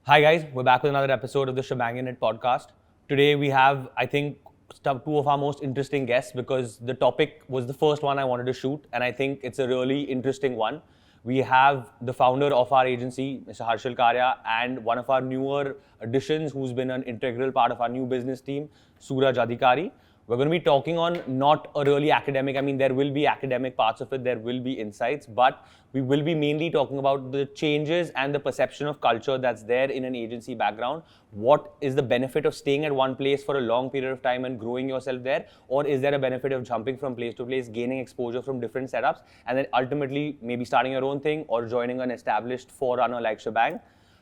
Hi guys, we're back with another episode of the Schbang In It Podcast. Today we have, I think, two of our most interesting guests because the topic was the first one I wanted to shoot and I think it's a really interesting one. We have the founder of our agency, Mr. Harshil Karia, and one of our newer additions who's been an integral part of our new business team, Suraj Adhikari. We're going to be talking on not a really academic, there will be academic parts of it, there will be insights, but we will be mainly talking about the changes and the perception of culture that's there in an agency background. What is the benefit of staying at one place for a long period of time and growing yourself there? Or is there a benefit of jumping from place to place, gaining exposure from different setups, and then ultimately maybe starting your own thing or joining an established forerunner like Schbang?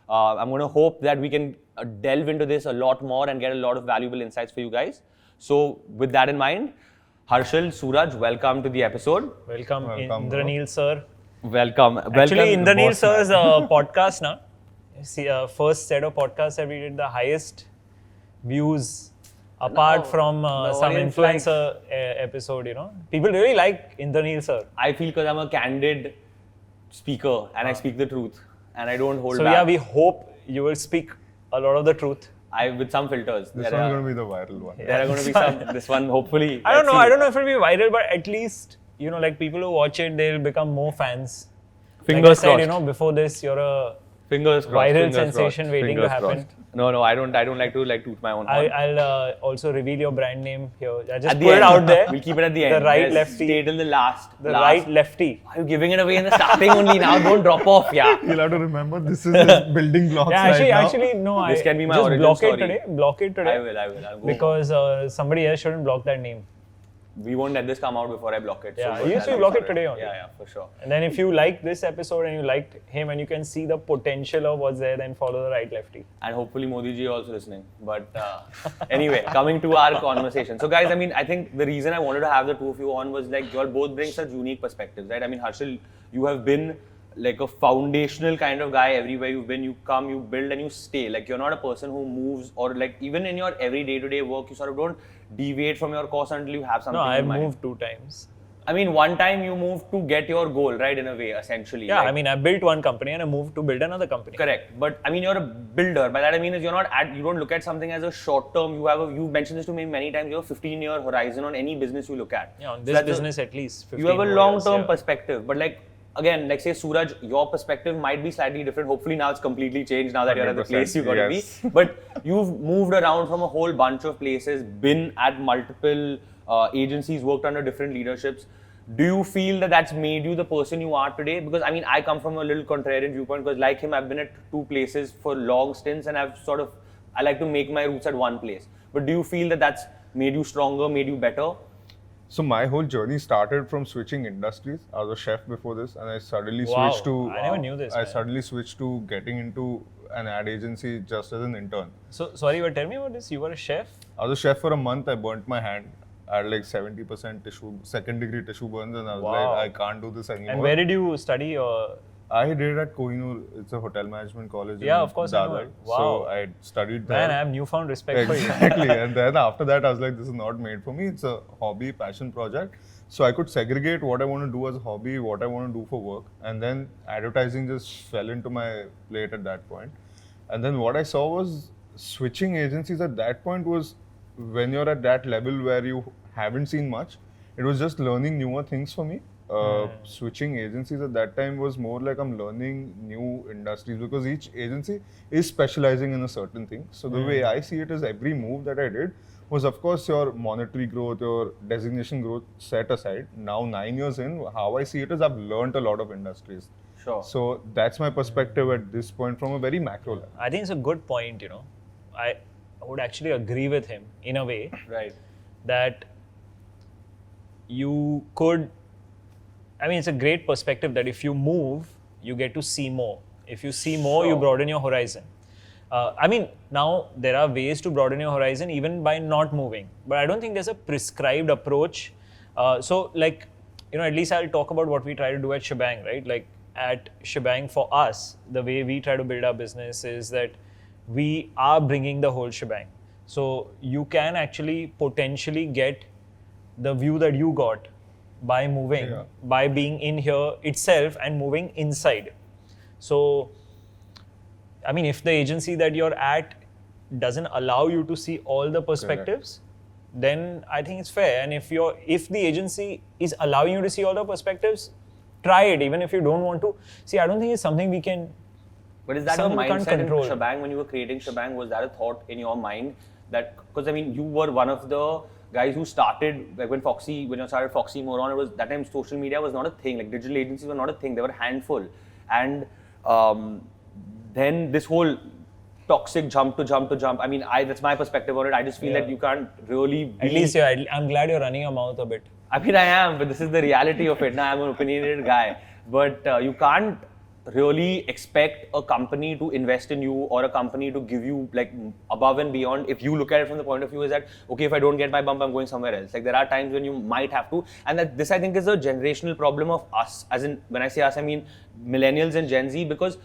I'm going to hope that we can delve into this a lot more and get a lot of valuable insights for you guys. So with that in mind, Harshil, Suraj, welcome to the episode. Welcome Indraneel sir. Welcome. Actually, Indraneel sir's podcast now. See, first set of podcasts that we did the highest views apart from some influencer episode, People really like Indraneel sir. I feel because I'm a candid speaker and I speak the truth and I don't hold back. So yeah, we hope you will speak a lot of the truth. With some filters. This one's going to be the viral one. There are going to be some, this one hopefully. I don't know if it'll be viral, but at least, like people who watch it, they'll become more fans. Fingers like I said, crossed. Before this, you're a viral sensation waiting to happen. No, I don't like to toot my own horn. I'll also reveal your brand name here. I just At put it out there. We'll keep it at the end. The right lefty. Stay till the last. Right lefty. Why are you giving it away in the starting only now? Don't drop off, yeah. You'll have to remember this is his building blocks Actually, no. This can be my just origin block story. it today. Block it today. I will. I'll go because somebody else shouldn't block that name. We won't let this come out before I block it. Yeah, so you should block it today only. Yeah, for sure. And then if you like this episode and you liked him and you can see the potential of what's there, then follow the right lefty. And hopefully Modi ji also listening. But anyway, coming to our conversation. So guys, I think the reason I wanted to have the two of you on was like you all both bring such unique perspectives, right? Harshil, you have been like a foundational kind of guy everywhere you've been. You come, you build and you stay. Like you're not a person who moves or like even in your every day-to-day work, you sort of don't deviate from your course until you have something No, I've in mind. moved 2 times. One time you moved to get your goal, right? In a way, essentially. Yeah, like, I built one company and I moved to build another company. Correct. But you're a builder. By that is you're not you don't look at something as a short term. You mentioned this to me many times. You have a 15-year horizon on any business you look at. Yeah, on this business at least 15 you have a more long-term years, perspective. But again, like say Suraj, your perspective might be slightly different. Hopefully now it's completely changed now that you're at the place you got to be. But you've moved around from a whole bunch of places, been at multiple agencies, worked under different leaderships. Do you feel that that's made you the person you are today? Because I come from a little contrarian viewpoint because like him, I've been at 2 places for long stints and I like to make my roots at one place. But do you feel that that's made you stronger, made you better? So my whole journey started from switching industries. I was a chef before this and I suddenly switched to... I never knew this, I man. suddenly switched to getting into an ad agency just as an intern. So, sorry, but tell me about this. You were a chef? I was a chef for a month. I burnt my hand. I had like 70% second-degree tissue burns and I was like, I can't do this anymore. And where did you study? I did it at Kohinoor. It's a hotel management college. Yeah, of course I know it. Wow. So I studied there. Man, I have newfound respect for you. Exactly. And then after that, I was like, this is not made for me. It's a hobby, passion project. So I could segregate what I want to do as a hobby, what I want to do for work. And then advertising just fell into my plate at that point. And then what I saw was switching agencies at that point was when you're at that level where you haven't seen much, it was just learning newer things for me. Switching agencies at that time was more like I'm learning new industries because each agency is specializing in a certain thing. So the way I see it is every move that I did was of course your monetary growth, your designation growth set aside. Now 9 years in, how I see it is I've learned a lot of industries. Sure. So that's my perspective at this point from a very macro level. I think it's a good point, I would actually agree with him in a way. Right. That you could, it's a great perspective that if you move, you get to see more. If you see more, you broaden your horizon. Now there are ways to broaden your horizon even by not moving. But I don't think there's a prescribed approach. At least I'll talk about what we try to do at Schbang, right? Like at Schbang for us, the way we try to build our business is that we are bringing the whole shebang. So you can actually potentially get the view that you got by moving, by being in here itself and moving inside. So I mean, if the agency that you're at doesn't allow you to see all the perspectives, then I think it's fair. And if the agency is allowing you to see all the perspectives, try it, even if you don't want to. See, I don't think it's something we can. But is that a something we can't mindset in control. Schbang when you were creating Schbang? Was that a thought in your mind that, because I mean, you were one of the guys who started, like when you started Foxy Moron, it was that time social media was not a thing, like digital agencies were not a thing, they were a handful. And then this whole toxic jump. I mean, that's my perspective on it. I just feel that you can't really be... At least I'm glad you're running your mouth a bit. I mean, I am, but this is the reality of it. Now, I'm an opinionated guy. But you can't really expect a company to invest in you or a company to give you like above and beyond. If you look at it from the point of view is that, okay, if I don't get my bump, I'm going somewhere else. Like there are times when you might have to. And that this, I think, is a generational problem of us. As in, when I say us, I mean millennials and Gen Z, because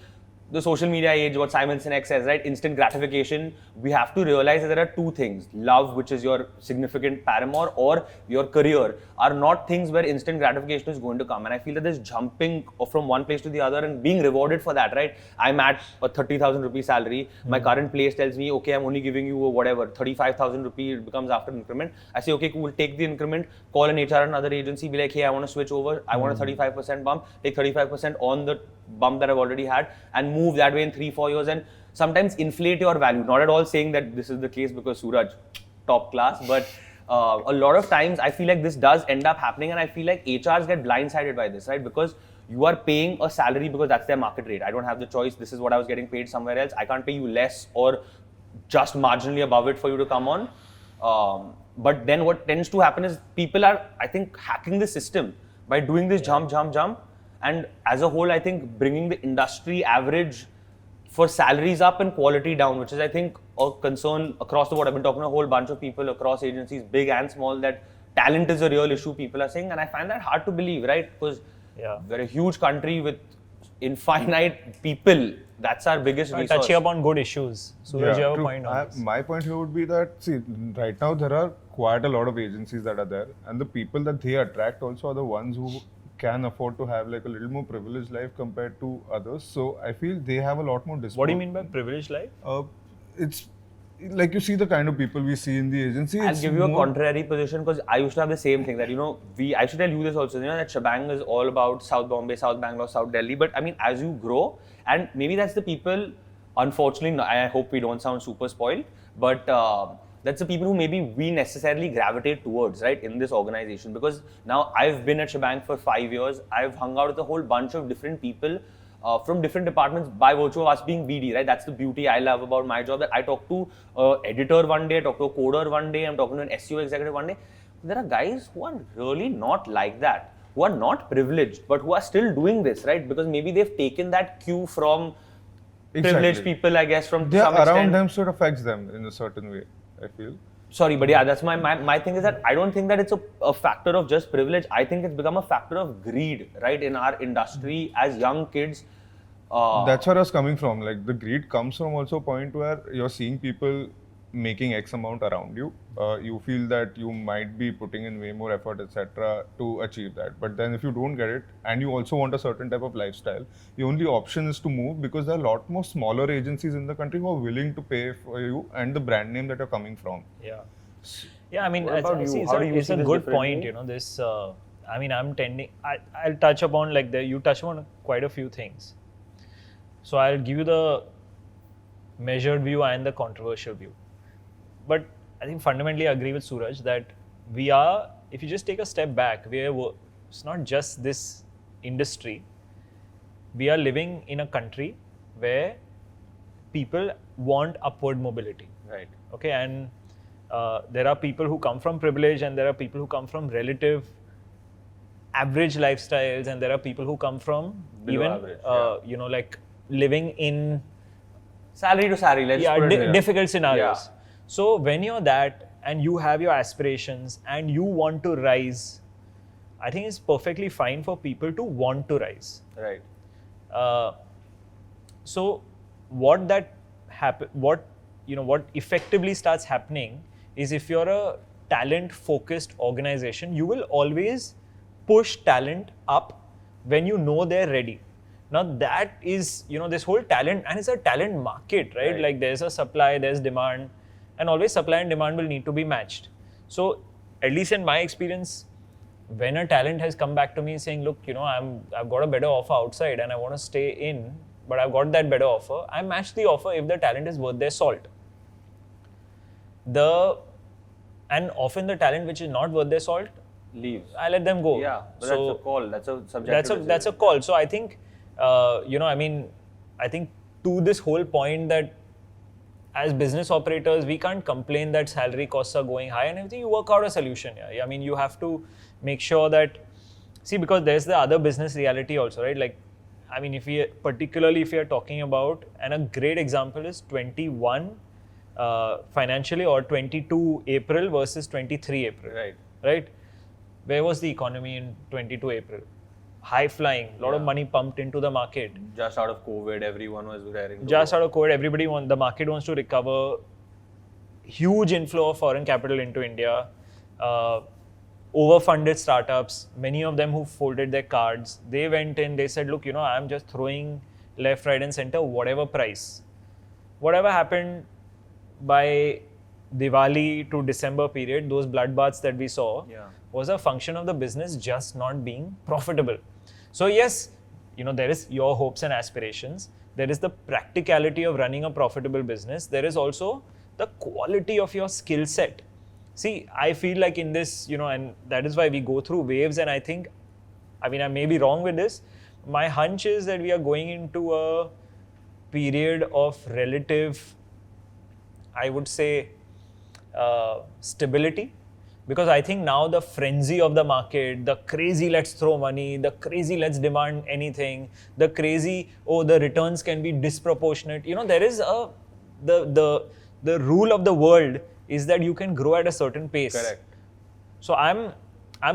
the social media age, what Simon Sinek says, right? Instant gratification. We have to realize that there are two things. Love, which is your significant paramour, or your career, are not things where instant gratification is going to come. And I feel that this jumping from one place to the other and being rewarded for that, right? I'm at a 30,000 rupee salary. My current place tells me, okay, I'm only giving you a whatever, 35,000 rupee, it becomes after increment. I say, okay, cool, take the increment, call an HR and another agency, be like, hey, I want to switch over. I want a 35% bump. Take 35% on the bump that I've already had and move that way in 3-4 years, and sometimes inflate your value. Not at all saying that this is the case because Suraj, top class, but a lot of times I feel like this does end up happening, and I feel like HRs get blindsided by this, right? Because you are paying a salary because that's their market rate. I don't have the choice. This is what I was getting paid somewhere else. I can't pay you less or just marginally above it for you to come on. But then what tends to happen is people are, I think, hacking the system by doing this jump. And as a whole, I think bringing the industry average for salaries up and quality down, which is, I think, a concern across the board. I've been talking to a whole bunch of people across agencies, big and small, that talent is a real issue, people are saying. And I find that hard to believe, right? Because we're a huge country with infinite people. That's our biggest resource. Touching upon good issues. Suraj, you have a point on this. My point here would be that, see, right now there are quite a lot of agencies that are there, and the people that they attract also are the ones who can afford to have like a little more privileged life compared to others. So I feel they have a lot more discipline. What do you mean by privileged life? It's like you see the kind of people we see in the agency. I'll give you a contrary position because I used to have the same thing that, I should tell you this also, that Schbang is all about South Bombay, South Bangalore, South Delhi. But I mean, as you grow, and maybe that's the people, unfortunately, I hope we don't sound super spoiled, but that's the people who maybe we necessarily gravitate towards, right, in this organization. Because now I've been at Schbang for 5 years. I've hung out with a whole bunch of different people from different departments by virtue of us being BD, right? That's the beauty I love about my job, that I talk to an editor one day, I talk to a coder one day, I'm talking to an SEO executive one day. There are guys who are really not like that, who are not privileged, but who are still doing this, right? Because maybe they've taken that cue from privileged people, I guess, from some extent. Around them, so it affects them in a certain way, I feel. Sorry, but yeah, that's my thing is that I don't think that it's a factor of just privilege. I think it's become a factor of greed, right, in our industry as young kids. That's where I was coming from. Like the greed comes from also a point where you're seeing people making X amount around you. You feel that you might be putting in way more effort, etc., to achieve that. But then if you don't get it and you also want a certain type of lifestyle, the only option is to move, because there are a lot more smaller agencies in the country who are willing to pay for you and the brand name that you're coming from. Yeah, I mean, it's a good point, this, I mean, I'll touch upon, you touch upon quite a few things. So I'll give you the measured view and the controversial view. But I think fundamentally I agree with Suraj that if you just take a step back, it's not just this industry. We are living in a country where people want upward mobility. Right. Okay, and there are people who come from privilege, and there are people who come from relative average lifestyles, and there are people who come from below average, like living in salary to salary, difficult scenarios. So when you're that and you have your aspirations and you want to rise, I think it's perfectly fine for people to want to rise. Right. So what effectively starts happening is, if you're a talent-focused organization, you will always push talent up when you know they're ready. Now that is, this whole talent, and it's a talent market, right? Like there's a supply, there's demand, and always supply and demand will need to be matched. So at least in my experience, when a talent has come back to me saying, look, I've got a better offer outside and I want to stay in, but I've got that better offer, I match the offer if the talent is worth their salt. And often the talent which is not worth their salt leaves. I let them go. Yeah, but that's a call. That's a subjective that's a call. So I think, I think to this whole point that as business operators, we can't complain that salary costs are going high and everything. You work out a solution. Yeah. I mean, you have to make sure that, because there's the other business reality also, right? Like, I mean, if we are talking about, and a great example is 21 financially or 22 April versus 23 April. Right? Where was the economy in 22 April? High flying, a lot of money pumped into the market. Just out of COVID, everyone was raring to Just go. out of COVID, the market wants to recover. Huge inflow of foreign capital into India. Overfunded startups, many of them who folded their cards, they went in, they said, look, I'm just throwing left, right and center, whatever price. Whatever happened by Diwali to December period, those bloodbaths that we saw was a function of the business just not being profitable. So yes, there is your hopes and aspirations. There is the practicality of running a profitable business. There is also the quality of your skill set. See, I feel like in this, and that is why we go through waves, and I think, I may be wrong with this. My hunch is that we are going into a period of relative, I would say, stability, because I think now the frenzy of the market, the crazy let's throw money, the crazy let's demand anything, the crazy, the returns can be disproportionate. There is the rule of the world is that you can grow at a certain pace. Correct. So I'm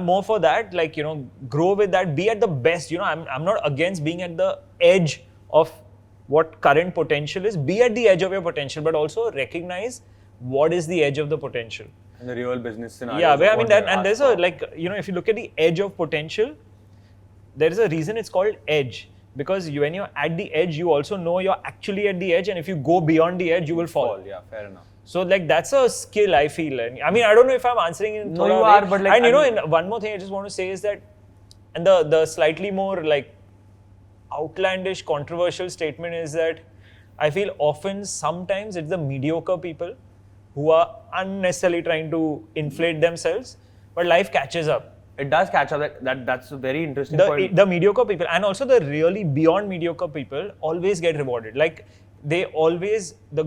more for that, like, grow with that, be at the best. I'm not against being at the edge of what current potential is. Be at the edge of your potential, but also recognize what is the edge of the potential. And the real business scenario. Yeah, and there's if you look at the edge of potential, there is a reason it's called edge. Because when you're at the edge, you also know you're actually at the edge, and if you go beyond the edge, you will fall. Yeah, fair enough. So that's a skill, I feel. And I don't know if I'm answering in No, you are, but like... And and one more thing I just want to say is that, and the slightly more outlandish, controversial statement is that I feel sometimes it's the mediocre people who are unnecessarily trying to inflate themselves, but life catches up. It does catch up. That's a very interesting point. The mediocre people, and also the really beyond mediocre people, always get rewarded. Like, the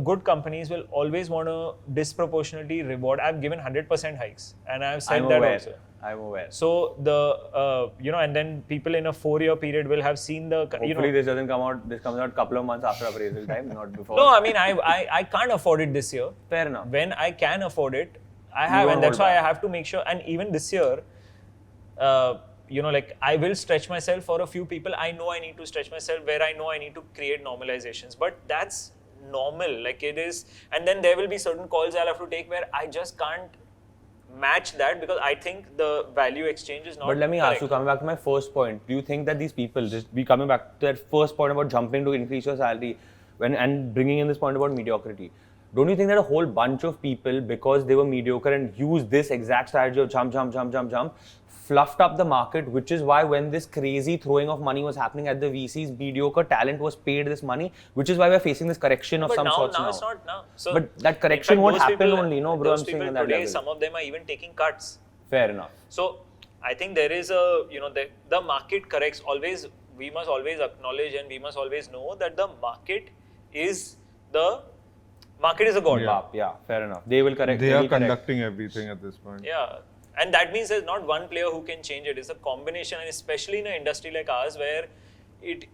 good companies will always want to disproportionately reward. I've given 100% hikes, and I've said also. I'm aware. So and then people in a 4-year period will have seen the. Hopefully this doesn't come out. This comes out a couple of months after appraisal time, not before. No, I can't afford it this year. Fair enough. When I can afford it, I have, and that's why I have to make sure. And even this year, I will stretch myself for a few people. I know I need to stretch myself where I know I need to create normalizations, but that's normal. Like it is, and then there will be certain calls I'll have to take where I just can't match that because I think the value exchange is not. But let me ask you, coming back to my first point, do you think that these people, just be coming back to that first point about jumping to increase your salary and bringing in this point about mediocrity, don't you think that a whole bunch of people, because they were mediocre and used this exact strategy of jump, fluffed up the market, which is why when this crazy throwing of money was happening at the VCs, mediocre talent was paid this money, which is why we're facing this correction of some sorts now. But now it's not now. So but that correction won't happen only, bro. Those I'm saying people on that today, level. some of them are even taking cuts. Fair enough. So I think there is a, the market corrects always. We must always acknowledge and we must always know that the market is a god. Yeah, fair enough. They will correct. They are conducting everything at this point. Yeah. And that means there's not one player who can change it. It's a combination, and especially in an industry like ours where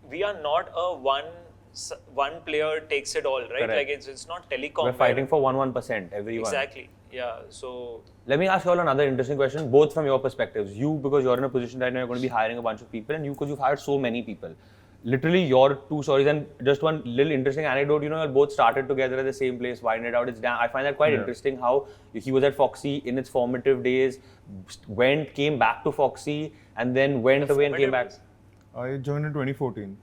we are not a one player takes it all, right? Correct. Like it's not telecom. We're fighting for 1%, everyone. Exactly. Yeah. So let me ask you all another interesting question, both from your perspectives. You, because you're in a position right now, you're going to be hiring a bunch of people, and you, because you've hired so many people. Literally your two stories, and just one little interesting anecdote, you both started together at the same place, wind it out. I find that quite interesting how he was at Foxy in its formative days, came back to Foxy, and then went away and came back. I joined in 2014.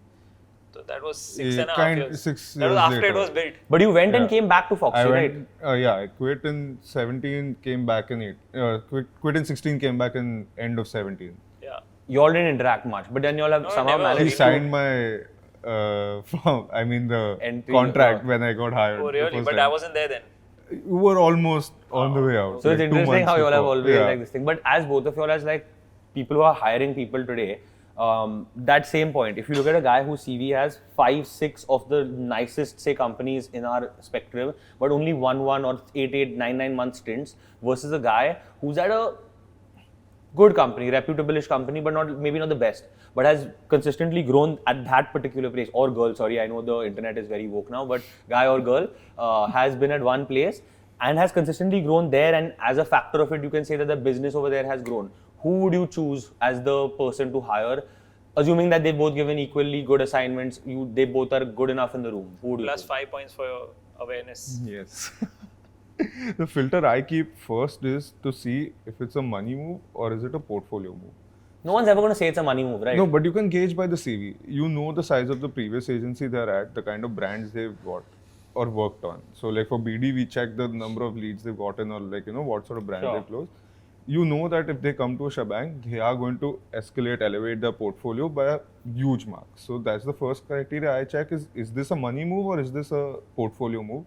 So that was 6.5 years. 6 That was years after later. it was built. But you went and Yeah. came back to Foxy, right? I quit in 17, came back in quit in 16, came back in end of 17. Yeah. You all didn't interact much, but then you all have No, somehow never. He managed signed my the Entry, contract when I got hired. Oh, the really? first But time. I wasn't there then. You were almost on the way out. So it's like 2 interesting months how you all have before. always Yeah. like this thing. But as both of you all as like people who are hiring people today, that same point, if you look at a guy whose CV has 5, 6 of the nicest say companies in our spectrum, but only 1 or 8, 9 month stints, versus a guy who's at a good company, reputable-ish company, but maybe not the best, but has consistently grown at that particular place, or girl, sorry, I know the internet is very woke now, but guy or girl has been at one place and has consistently grown there, and as a factor of it, you can say that the business over there has grown. Who would you choose as the person to hire, assuming that they've both given equally good assignments, they both are good enough in the room? Who would you Plus choose? 5 points for your awareness. Yes. The filter I keep first is to see if it's a money move or is it a portfolio move. No one's ever going to say it's a money move, right? No, but you can gauge by the CV. You know the size of the previous agency they're at, the kind of brands they've got or worked on. So like for BD, we check the number of leads they've gotten or like, what sort of brands Sure. they've closed. You know that if they come to a Schbang, they are going to elevate their portfolio by a huge mark. So that's the first criteria I check is this a money move or is this a portfolio move?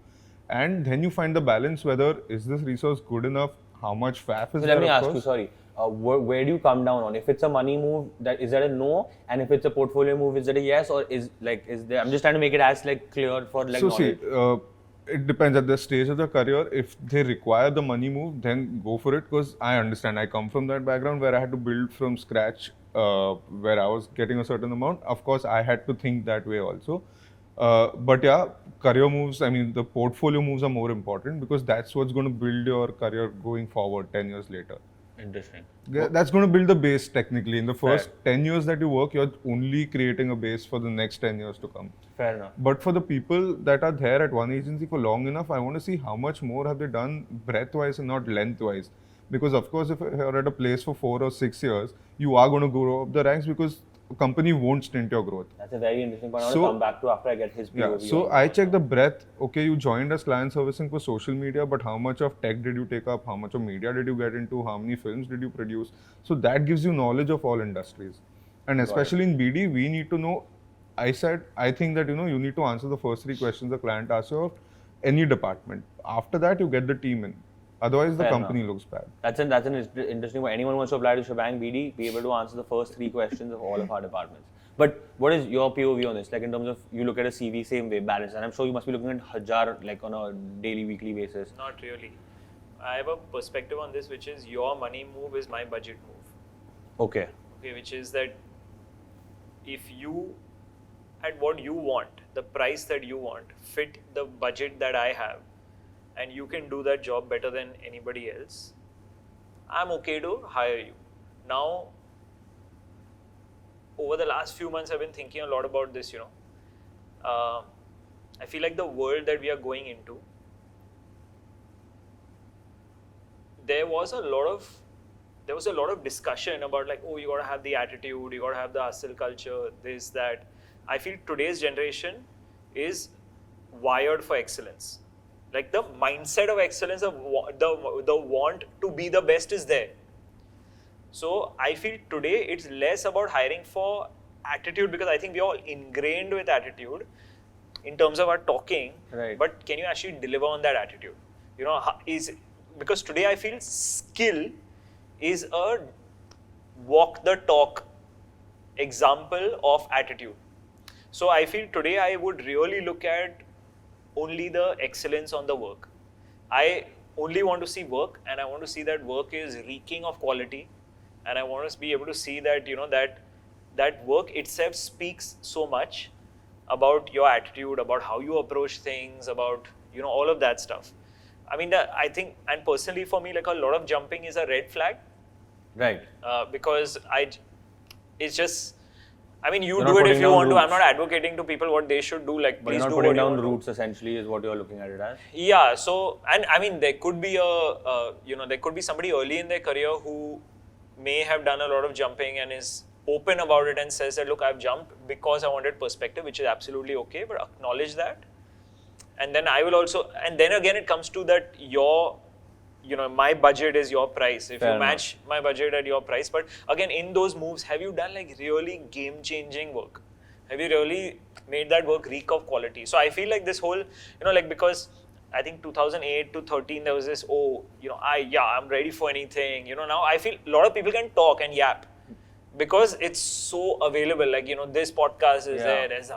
And then you find the balance whether is this resource good enough, how much faff is So there, let me of ask you, course. sorry, where do you come down on? If it's a money move, is that a no? And if it's a portfolio move, is that a yes? Or is there? I'm just trying to make it as clear for So knowledge. see, it depends at the stage of the career. If they require the money move, then go for it. Because I understand. I come from that background where I had to build from scratch, where I was getting a certain amount. Of course, I had to think that way also. But yeah, career moves. I mean, the portfolio moves are more important because that's what's going to build your career going forward 10 years later. Interesting. Yeah, that's going to build the base technically. In the first 10 years that you work, you're only creating a base for the next 10 years to come. Fair enough. But for the people that are there at one agency for long enough, I want to see how much more have they done breadth-wise and not length-wise. Because of course, if you're at a place for 4 or 6 years, you are going to grow up the ranks because a company won't stint your growth. That's a very interesting point. I want So- to come back to after I get his POV. Yeah, so on I it. check the breadth. Okay, you joined as client servicing for social media, but how much of tech did you take up? How much of media did you get into? How many films did you produce? So that gives you knowledge of all industries. And especially in BD, we need to know. I think that you need to answer the first 3 questions the client asks you of any department. After that, you get the team in. Otherwise, the Fair company looks bad. That's an interesting point. Anyone wants to apply to Schbang BD, be able to answer the first 3 questions of all of our departments. But what is your POV on this? Like in terms of you look at a CV same way, balance, and I'm sure you must be looking at Hajar like on a daily, weekly basis. Not really. I have a perspective on this, which is your money move is my budget move. Okay. Okay, which is that if you, at what you want, the price that you want, fit the budget that I have, and you can do that job better than anybody else, I'm okay to hire you. Now, over the last few months, I've been thinking a lot about this, I feel like the world that we are going into, there was a lot of discussion about like, oh, you gotta have the attitude, you gotta have the hustle culture, this, that. I feel today's generation is wired for excellence. Like the mindset of excellence, the want to be the best is there. So I feel today it's less about hiring for attitude because I think we're all ingrained with attitude in terms of our talking. Right. But can you actually deliver on that attitude? Because today I feel skill is a walk the talk example of attitude. So I feel today I would really look at only the excellence on the work. I only want to see work and I want to see that work is reeking of quality. And I want to be able to see that, that work itself speaks so much about your attitude, about how you approach things, about, all of that stuff. I mean, I think, and personally for me, like a lot of jumping is a red flag. Right. Because it's just, I mean, You're do not it if putting you down want to. roots. I'm not advocating to people what they should do. Like, But please you're not do putting what you down want to. roots essentially is what you're looking at it as. Yeah. So, and I mean, there could be there could be somebody early in their career who may have done a lot of jumping and is open about it and says that, look, I've jumped because I wanted perspective, which is absolutely okay, but acknowledge that. And then I will also, and then again it comes to that my budget is your price. If Fair you match my budget at your price. But again, in those moves, have you done like really game-changing work? Have you really made that work reek of quality? So I feel like this whole, because I think 2008 to 13, there was this, I'm ready for anything. Now I feel a lot of people can talk and yap because it's so available. Like, this podcast is there. There's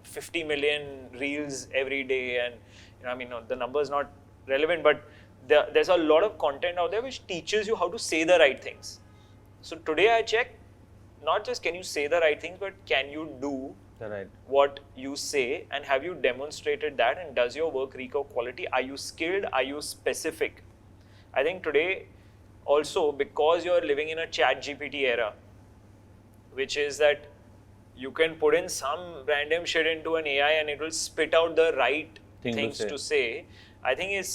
50 million reels every day. And, the number is not relevant, but there's a lot of content out there which teaches you how to say the right things. So today I check, not just can you say the right things, but can you do what you say, and have you demonstrated that, and does your work reek of quality? Are you skilled? Are you specific? I think today also, because you're living in a chat GPT era, which is that you can put in some random shit into an AI and it will spit out the right things to say. I think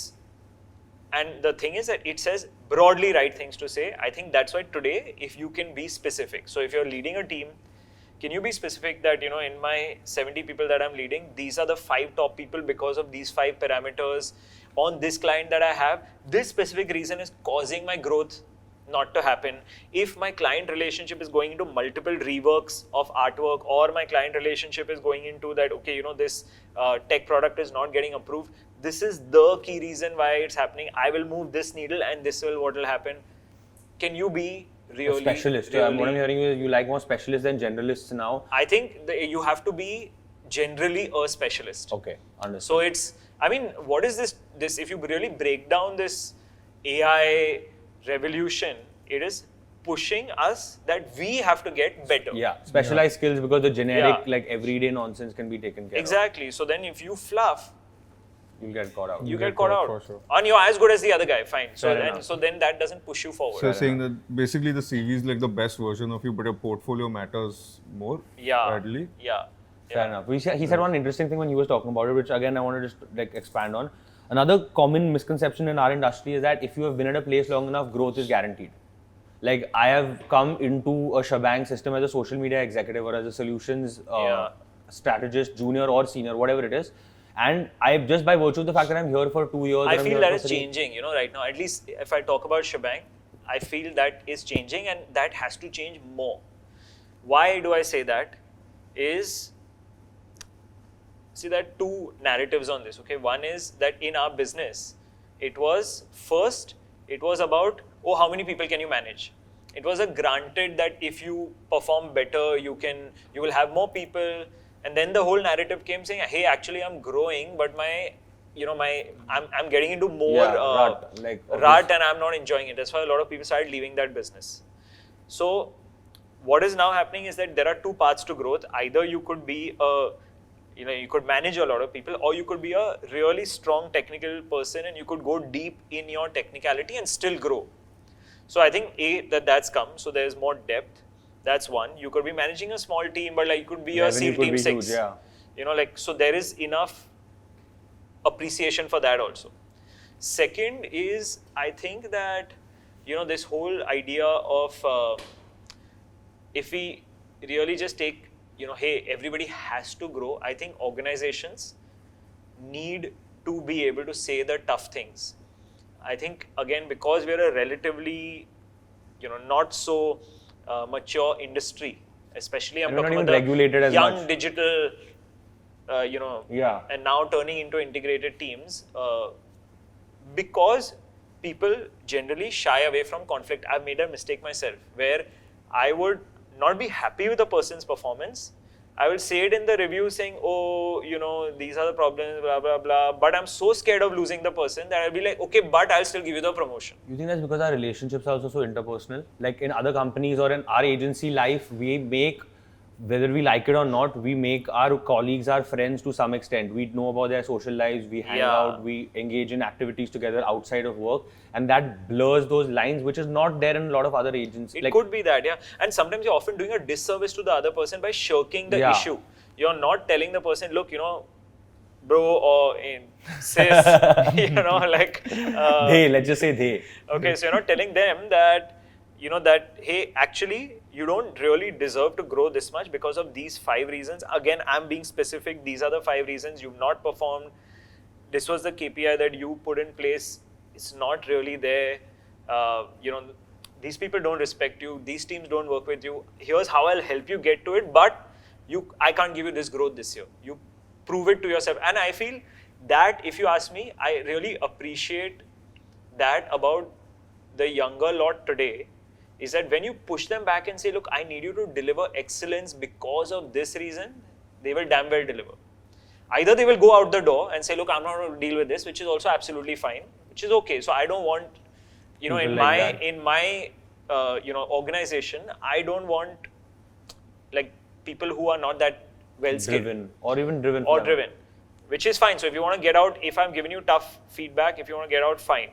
and the thing is that it says broadly right things to say. I think that's why today, if you can be specific. So if you're leading a team, can you be specific that, in my 70 people that I'm leading, these are the 5 top people because of these 5 parameters on this client that I have. This specific reason is causing my growth not to happen. If my client relationship is going into multiple reworks of artwork, or my client relationship is going into that, this tech product is not getting approved, this is the key reason why it's happening. I will move this needle and this will what will happen. Can you be really... A specialist. What I'm hearing is you like more specialists than generalists now. I think you have to be generally a specialist. Okay, understood. So it's, what is this, if you really break down this AI revolution, it is pushing us that we have to get better. Yeah, specialized skills, because the generic, like everyday nonsense can be taken care of. Exactly. So then if you fluff, you'll get caught out. You get caught out. For sure. And you're as good as the other guy, fine. So then that doesn't push you forward. So you're saying that basically the CV is like the best version of you, but your portfolio matters more? Badly? Yeah. Fair enough. He said one interesting thing when he was talking about it, which again I want to just expand on. Another common misconception in our industry is that if you have been at a place long enough, growth is guaranteed. Like, I have come into a Schbang system as a social media executive or as a solutions strategist, junior or senior, whatever it is. And I, just by virtue of the fact that I'm here for 2 years. I feel that is changing, right now. At least if I talk about Schbang, I feel that is changing, and that has to change more. Why do I say that? See, there are 2 narratives on this, okay? One is that in our business, it was about, how many people can you manage? It was a granted that if you perform better, you will have more people. And then the whole narrative came saying, hey, actually I'm growing, but I'm getting into more rut and I'm not enjoying it. That's why a lot of people started leaving that business. So what is now happening is that there are 2 paths to growth. Either you could be you could manage a lot of people, or you could be a really strong technical person and you could go deep in your technicality and still grow. So I think that's come. So there's more depth. That's one. You could be managing a small team, but you could be a SEAL Team 6. Huge, so there is enough appreciation for that also. Second is, I think that, this whole idea of if we really just take, hey, everybody has to grow. I think organizations need to be able to say the tough things. I think, again, because we're a relatively, not so mature industry, especially I'm talking about the young digital, and now turning into integrated teams, because people generally shy away from conflict. I've made a mistake myself where I would not be happy with the person's performance. I will say it in the review saying, these are the problems, blah, blah, blah. But I'm so scared of losing the person that I'll be like, okay, but I'll still give you the promotion. You think that's because our relationships are also so interpersonal? Like in other companies or in our agency life, we make, whether we like it or not, we make our colleagues our friends to some extent. We know about their social lives, we hang out, we engage in activities together outside of work, and that blurs those lines, which is not there in a lot of other agencies. It could be that, and sometimes you're often doing a disservice to the other person by shirking the issue. You're not telling the person, look, bro, or sis, they, let's just say they. Okay, so you're not telling them that, hey, actually, you don't really deserve to grow this much because of these 5 reasons. Again, I'm being specific. These are the 5 reasons. You've not performed. This was the KPI that you put in place. It's not really there. These people don't respect you. These teams don't work with you. Here's how I'll help you get to it. But I can't give you this growth this year. You prove it to yourself. And I feel that, if you ask me, I really appreciate that about the younger lot today, is that when you push them back and say, look, I need you to deliver excellence because of this reason, they will damn well deliver. Either they will go out the door and say, look, I'm not going to deal with this, which is also absolutely fine, which is okay. So I don't want, in my organization, I don't want like people who are not that well skilled. Driven. Which is fine. So if you want to get out, if I'm giving you tough feedback, if you want to get out, fine.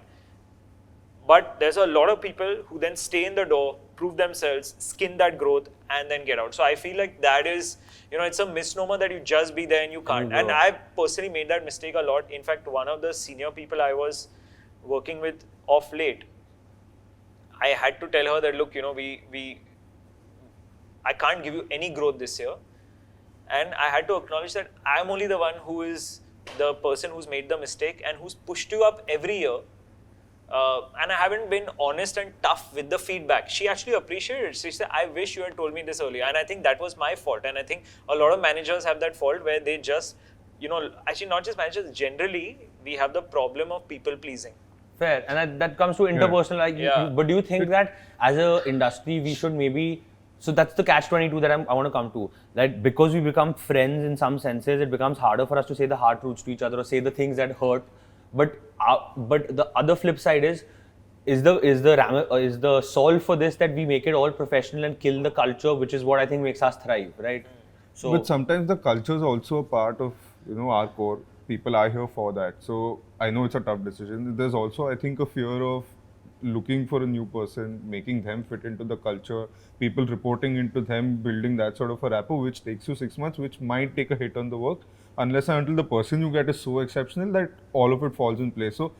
But there's a lot of people who then stay in the door, prove themselves, skin that growth, and then get out. So I feel like that is, it's a misnomer that you just be there and you can't. And I've personally made that mistake a lot. In fact, one of the senior people I was working with of late, I had to tell her that, look, I can't give you any growth this year. And I had to acknowledge that I'm only the one who is the person who's made the mistake and who's pushed you up every year. And I haven't been honest and tough with the feedback. She actually appreciated it. She said, I wish you had told me this earlier. And I think that was my fault. And I think a lot of managers have that fault where they just, actually not just managers, generally, we have the problem of people pleasing. Fair. And that comes to interpersonal. But do you think that as an industry, we should maybe... So that's the catch-22 that I want to come to. That because we become friends in some senses, it becomes harder for us to say the hard truths to each other or say the things that hurt. But the other flip side is the solve for this that we make it all professional and kill the culture, which is what I think makes us thrive, right? So, but sometimes the culture is also a part of our core. People are here for that. So I know it's a tough decision. There's also, I think, a fear of looking for a new person, making them fit into the culture, people reporting into them, building that sort of a rapport, which takes you 6 months, which might take a hit on the work, unless and until the person you get is so exceptional that all of it falls in place. So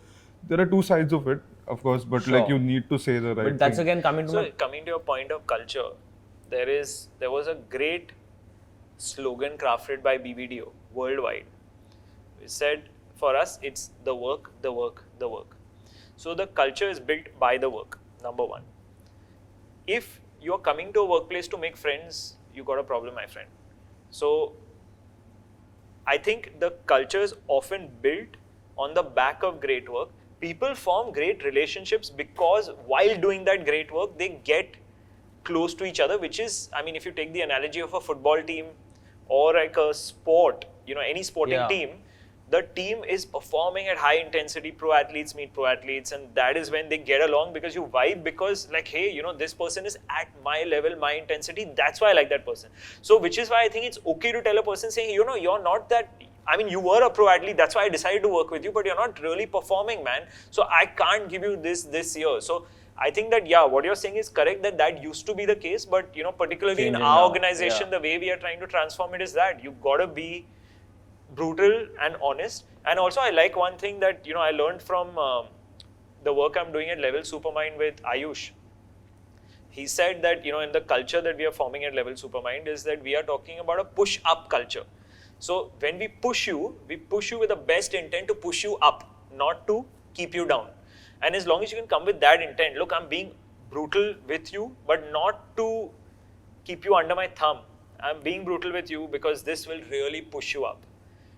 there are two sides of it, of course, but sure. Like you need to say the right But that's thing. again coming to coming to your point of culture, there was a great slogan crafted by BBDO worldwide. It said, for us, it's the work, the work, the work. So the culture is built by the work, number one. If you're coming to a workplace to make friends, you got a problem, my friend. So I think the culture is often built on the back of great work. People form great relationships because while doing that great work, they get close to each other, which is, if you take the analogy of a football team or like a sport, any sporting team, the team is performing at high intensity, pro athletes meet pro athletes, and that is when they get along because you vibe because like, hey, this person is at my level, my intensity, that's why I like that person. So which is why I think it's okay to tell a person saying, you're not that, you were a pro athlete, that's why I decided to work with you, but you're not really performing, man. So I can't give you this year. So I think that, what you're saying is correct, that used to be the case, but particularly in our organization, the way we are trying to transform it is that you've got to be brutal and honest. And also I like one thing that I learned from the work I'm doing at Level Supermind with Ayush. He said that in the culture that we are forming at Level Supermind is that we are talking about a push up culture. So when we push you with the best intent to push you up, not to keep you down. And as long as you can come with that intent, look, I'm being brutal with you, but not to keep you under my thumb. I'm being brutal with you because this will really push you up.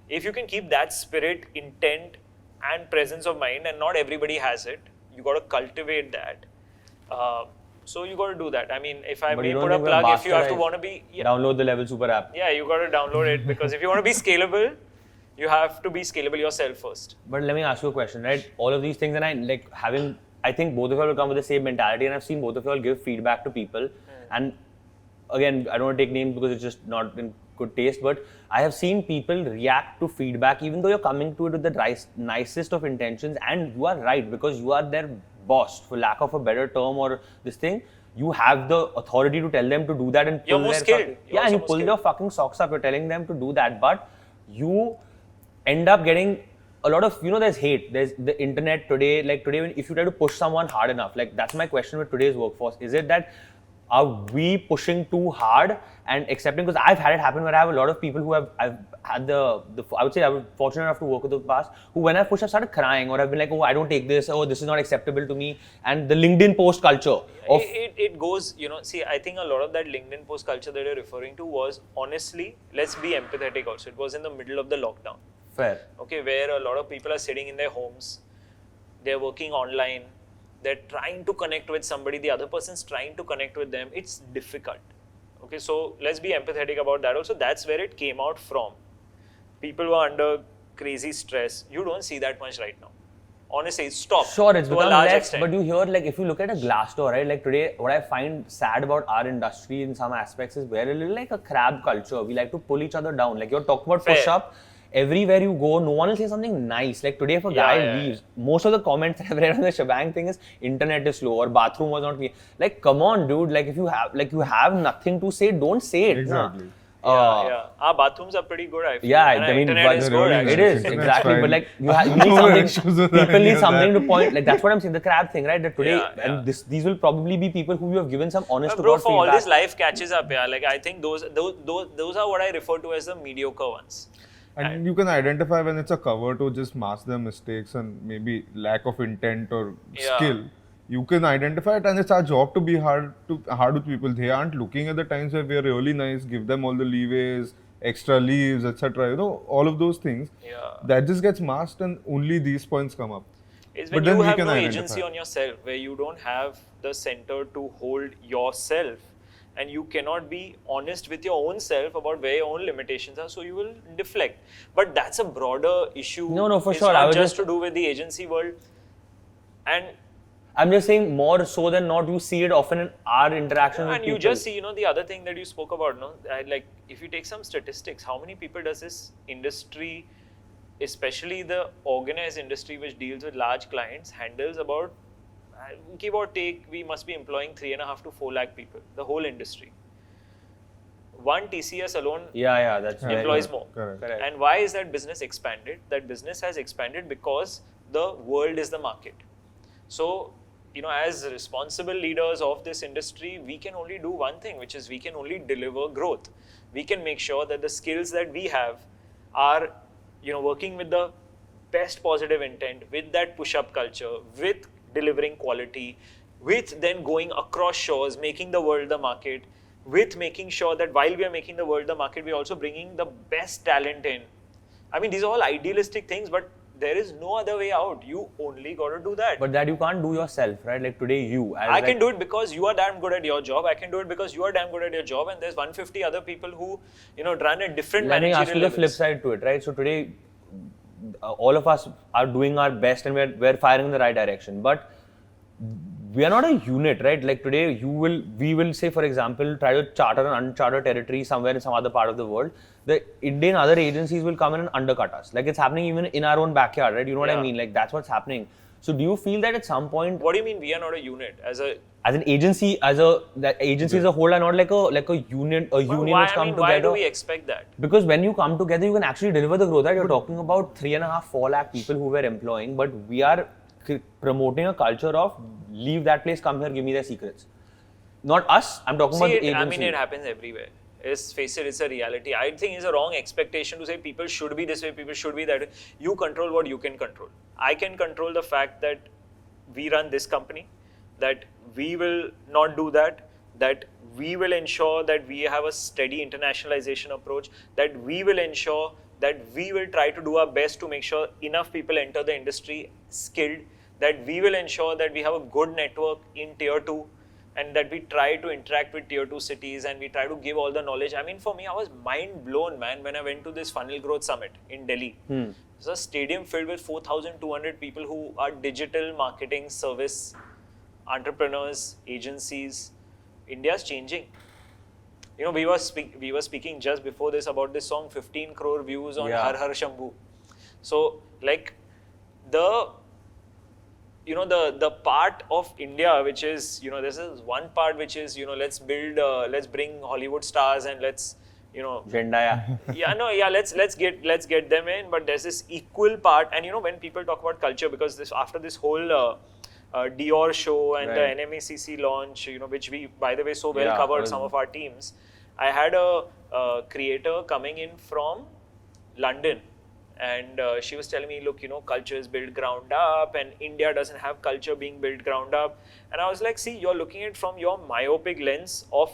If you can keep that spirit, intent, and presence of mind, and not everybody has it, you got to cultivate that. So you got to do that. If I may put a plug, if you have to want to be... Download the Level Super app. Yeah, you got to download it because if you want to be scalable, you have to be scalable yourself first. But let me ask you a question, right? All of these things, and I think both of you all will come with the same mentality, and I've seen both of you all give feedback to people. And again, I don't want to take names because it's just not in good taste, but I have seen people react to feedback even though you're coming to it with the nicest of intentions, and you are right because you are their boss, for lack of a better term or this thing. You have the authority to tell them to do that and you're more skilled. And you pull your fucking socks up. You're telling them to do that, but you end up getting a lot of, there's hate. There's the internet today. Like today, if you try to push someone hard enough, like that's my question with today's workforce. Is it that are we pushing too hard and accepting? Because I've had it happen where I have a lot of people who I've had I would say I was fortunate enough to work with in the past, who when I push have started crying, or I've been like, oh, I don't take this, oh, this is not acceptable to me. And the LinkedIn post culture of it goes, see, I think a lot of that LinkedIn post culture that you're referring to was, honestly, let's be empathetic also. It was in the middle of the lockdown. fair. Okay, where a lot of people are sitting in their homes, they're working online, they're trying to connect with somebody, the other person's trying to connect with them. It's difficult. Okay, so let's be empathetic about that also. That's where it came out from. People were under crazy stress. You don't see that much right now. Honestly, it's stopped. Sure, it's to a become large less, extent. but you hear, like, if you look at a Glassdoor, right, like today, what I find sad about our industry in some aspects is we're a little like a crab culture. We like to pull each other down. Like, you're talking about Fair. push-up, everywhere you go, no one will say something nice. Like, today, if a guy leaves, most of the comments I've read on the Schbang thing is, internet is slow, or bathroom was not clean. Like, come on, dude, like, if you have nothing to say, don't say it. Exactly. Our bathrooms are pretty good, I feel. Yeah, And I our mean, internet but is they're good, really actually. it is, Internet's exactly. fine. But like, you need No something, issues with people any need of something that. to point, like that's what I'm saying, the crab thing, right? That today, Yeah. and these will probably be people who you have given some honest to Bro, God for all feedback. this life catches up, like I think those are what I refer to as the mediocre ones. And you can identify when it's a cover to just mask their mistakes and maybe lack of intent or skill. You can identify it, and it's our job to be hard with people. They aren't looking at the times where we are really nice, give them all the leeways, extra leaves, etc. All of those things. Yeah. That just gets masked, and only these points come up. It's But when then you we have can no identify. agency on yourself, where you don't have the center to hold yourself, and you cannot be honest with your own self about where your own limitations are, so you will deflect. But that's a broader issue. No, for It's sure. I not was just just- to do with the agency world. And I'm just saying, more so than not, you see it often in our interaction with and people. you just see, the other thing that you spoke about, like if you take some statistics, how many people does this industry, especially the organized industry which deals with large clients, handles about, give or take, we must be employing 3.5 to 4 lakh people, the whole industry. One TCS alone Yeah, that's very employs good. more. Correct. And why is that business expanded? That business has expanded because the world is the market. So, as responsible leaders of this industry, we can only do one thing, which is we can only deliver growth. We can make sure that the skills that we have are, working with the best positive intent, with that push-up culture, with delivering quality, with then going across shores, making the world the market, with making sure that while we are making the world the market, we're also bringing the best talent in. I mean, these are all idealistic things, but there is no other way out. You only got to do that. But that you can't do yourself, right? Like today, I can do it because you are damn good at your job. I can do it because you are damn good at your job. And there's 150 other people who, run at different Let me managerial ask you the flip levels. side to it, right? So today, all of us are doing our best and we're firing in the right direction. But we are not a unit, right? Like today, we will say, for example, try to charter an uncharted territory somewhere in some other part of the world. The Indian other agencies will come in and undercut us. Like it's happening even in our own backyard, right? You know what I mean? Like that's what's happening. So do you feel that at some point, What do you mean we are not a unit? As an agency, as a whole are not like a union, which come together? Why do we expect that? Because when you come together, you can actually deliver the growth, right? You're talking about 3.5, 4 lakh people who we're employing, but we are promoting a culture of leave that place, come here, give me their secrets. Not us, I'm talking about the agency. I mean, it happens everywhere. Face it, it's a reality. I think it's a wrong expectation to say people should be this way, people should be that way. You control what you can control. I can control the fact that we run this company, that we will not do that, that we will ensure that we have a steady internationalization approach, that we will ensure that we will try to do our best to make sure enough people enter the industry skilled, that we will ensure that we have a good network in tier 2, and that we try to interact with tier 2 cities and we try to give all the knowledge. I mean, for me, I was mind blown, man, when I went to this Funnel Growth Summit in Delhi. It's a stadium filled with 4,200 people who are digital marketing service entrepreneurs, agencies. India's changing. We were speaking just before this about this song, 15 crore views on Har Har Shambhu. So, like, the part of India which is, this is one part which is, let's bring Hollywood stars and let's, Zendaya. let's get them in. But there's this equal part, and when people talk about culture, because after this whole Dior show and Right. the NMACC launch, which we, by the way, so well Yeah, covered was- some of our teams. I had a creator coming in from London, and she was telling me, look, culture is built ground up, and India doesn't have culture being built ground up. And I was like, see, you're looking at it from your myopic lens of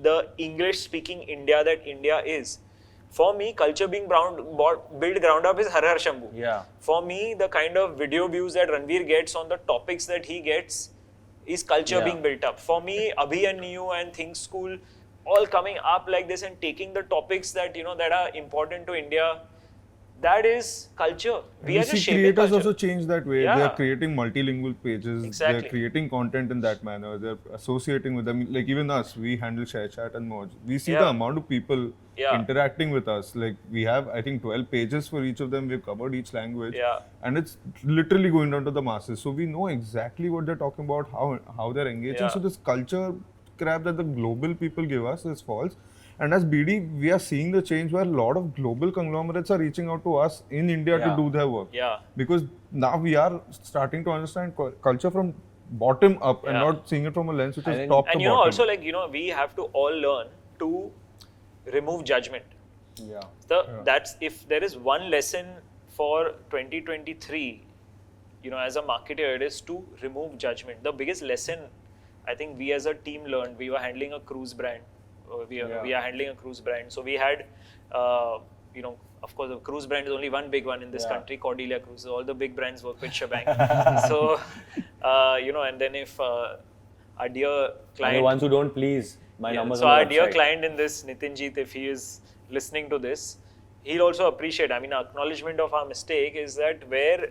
the English-speaking India that India is. For me, culture being built ground up is Har Har Shambhu. Yeah. For me, the kind of video views that Ranveer gets on the topics that he gets is culture Yeah. being built up. For me, Abhi and Niyu and Think School all coming up like this and taking the topics that that are important to India. That is culture. We are see just shaping creators culture. also change that way. They Yeah. are creating multilingual pages. Exactly. They're creating content in that manner. They're associating with them. Like even us, we handle share chat and merge. We see the Yeah. amount of people Yeah. interacting with us. Like we have, I think, 12 pages for each of them. We've covered each language. Yeah. And it's literally going down to the masses. So we know exactly what they're talking about, how they're engaging. Yeah. So this culture crap that the global people give us is false. And as BD, we are seeing the change where a lot of global conglomerates are reaching out to us in India to Yeah. do their work. Yeah. Because now we are starting to understand culture from bottom up and Yeah. not seeing it from a lens which I is think- top And to bottom. also we have to all learn to remove judgment. Yeah. That's if there is one lesson for 2023, as a marketer, it is to remove judgment. The biggest lesson I think we as a team learned, we were handling a cruise brand. We are handling a cruise brand. So we had, of course, the cruise brand is only one big one in this Yeah. country, Cordelia Cruises. All the big brands work with Schbang. So, and then if our dear And client... the ones who don't, please, my Yeah, number's so on the our dear website. client in this, Nitinjit, if he is listening to this, he'll also appreciate. Acknowledgement of our mistake is that where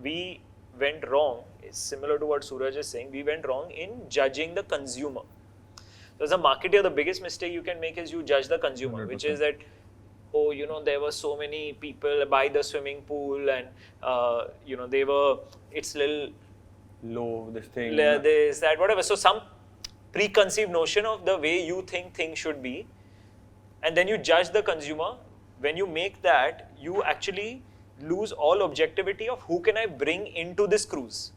we went wrong is similar to what Suraj is saying. We went wrong in judging the consumer. So as a marketer, the biggest mistake you can make is you judge the consumer, which is that, there were so many people by the swimming pool and, it's little Low, this thing. this, that, whatever. So some preconceived notion of the way you think things should be, and then you judge the consumer. When you make that, you actually lose all objectivity of who can I bring into this cruise.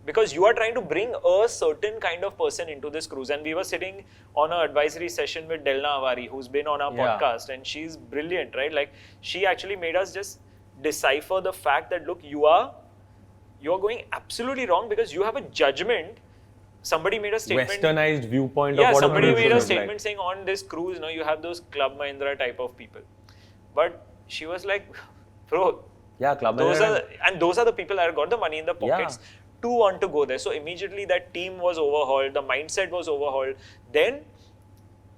Because you are trying to bring a certain kind of person into this cruise. And we were sitting on an advisory session with Delna Avari, who's been on our Yeah. podcast, and she's brilliant, right? Like, she actually made us just decipher the fact that, look, you're going absolutely wrong because you have a judgment. Somebody made a statement. Westernized viewpoint Yeah, of what somebody a cruise made a should look statement like. saying on this cruise, you have those Club Mahindra type of people. But she was like, bro, Yeah, Club those Mahindra- are the people that got the money in the pockets to want to go there. So immediately that team was overhauled, the mindset was overhauled. Then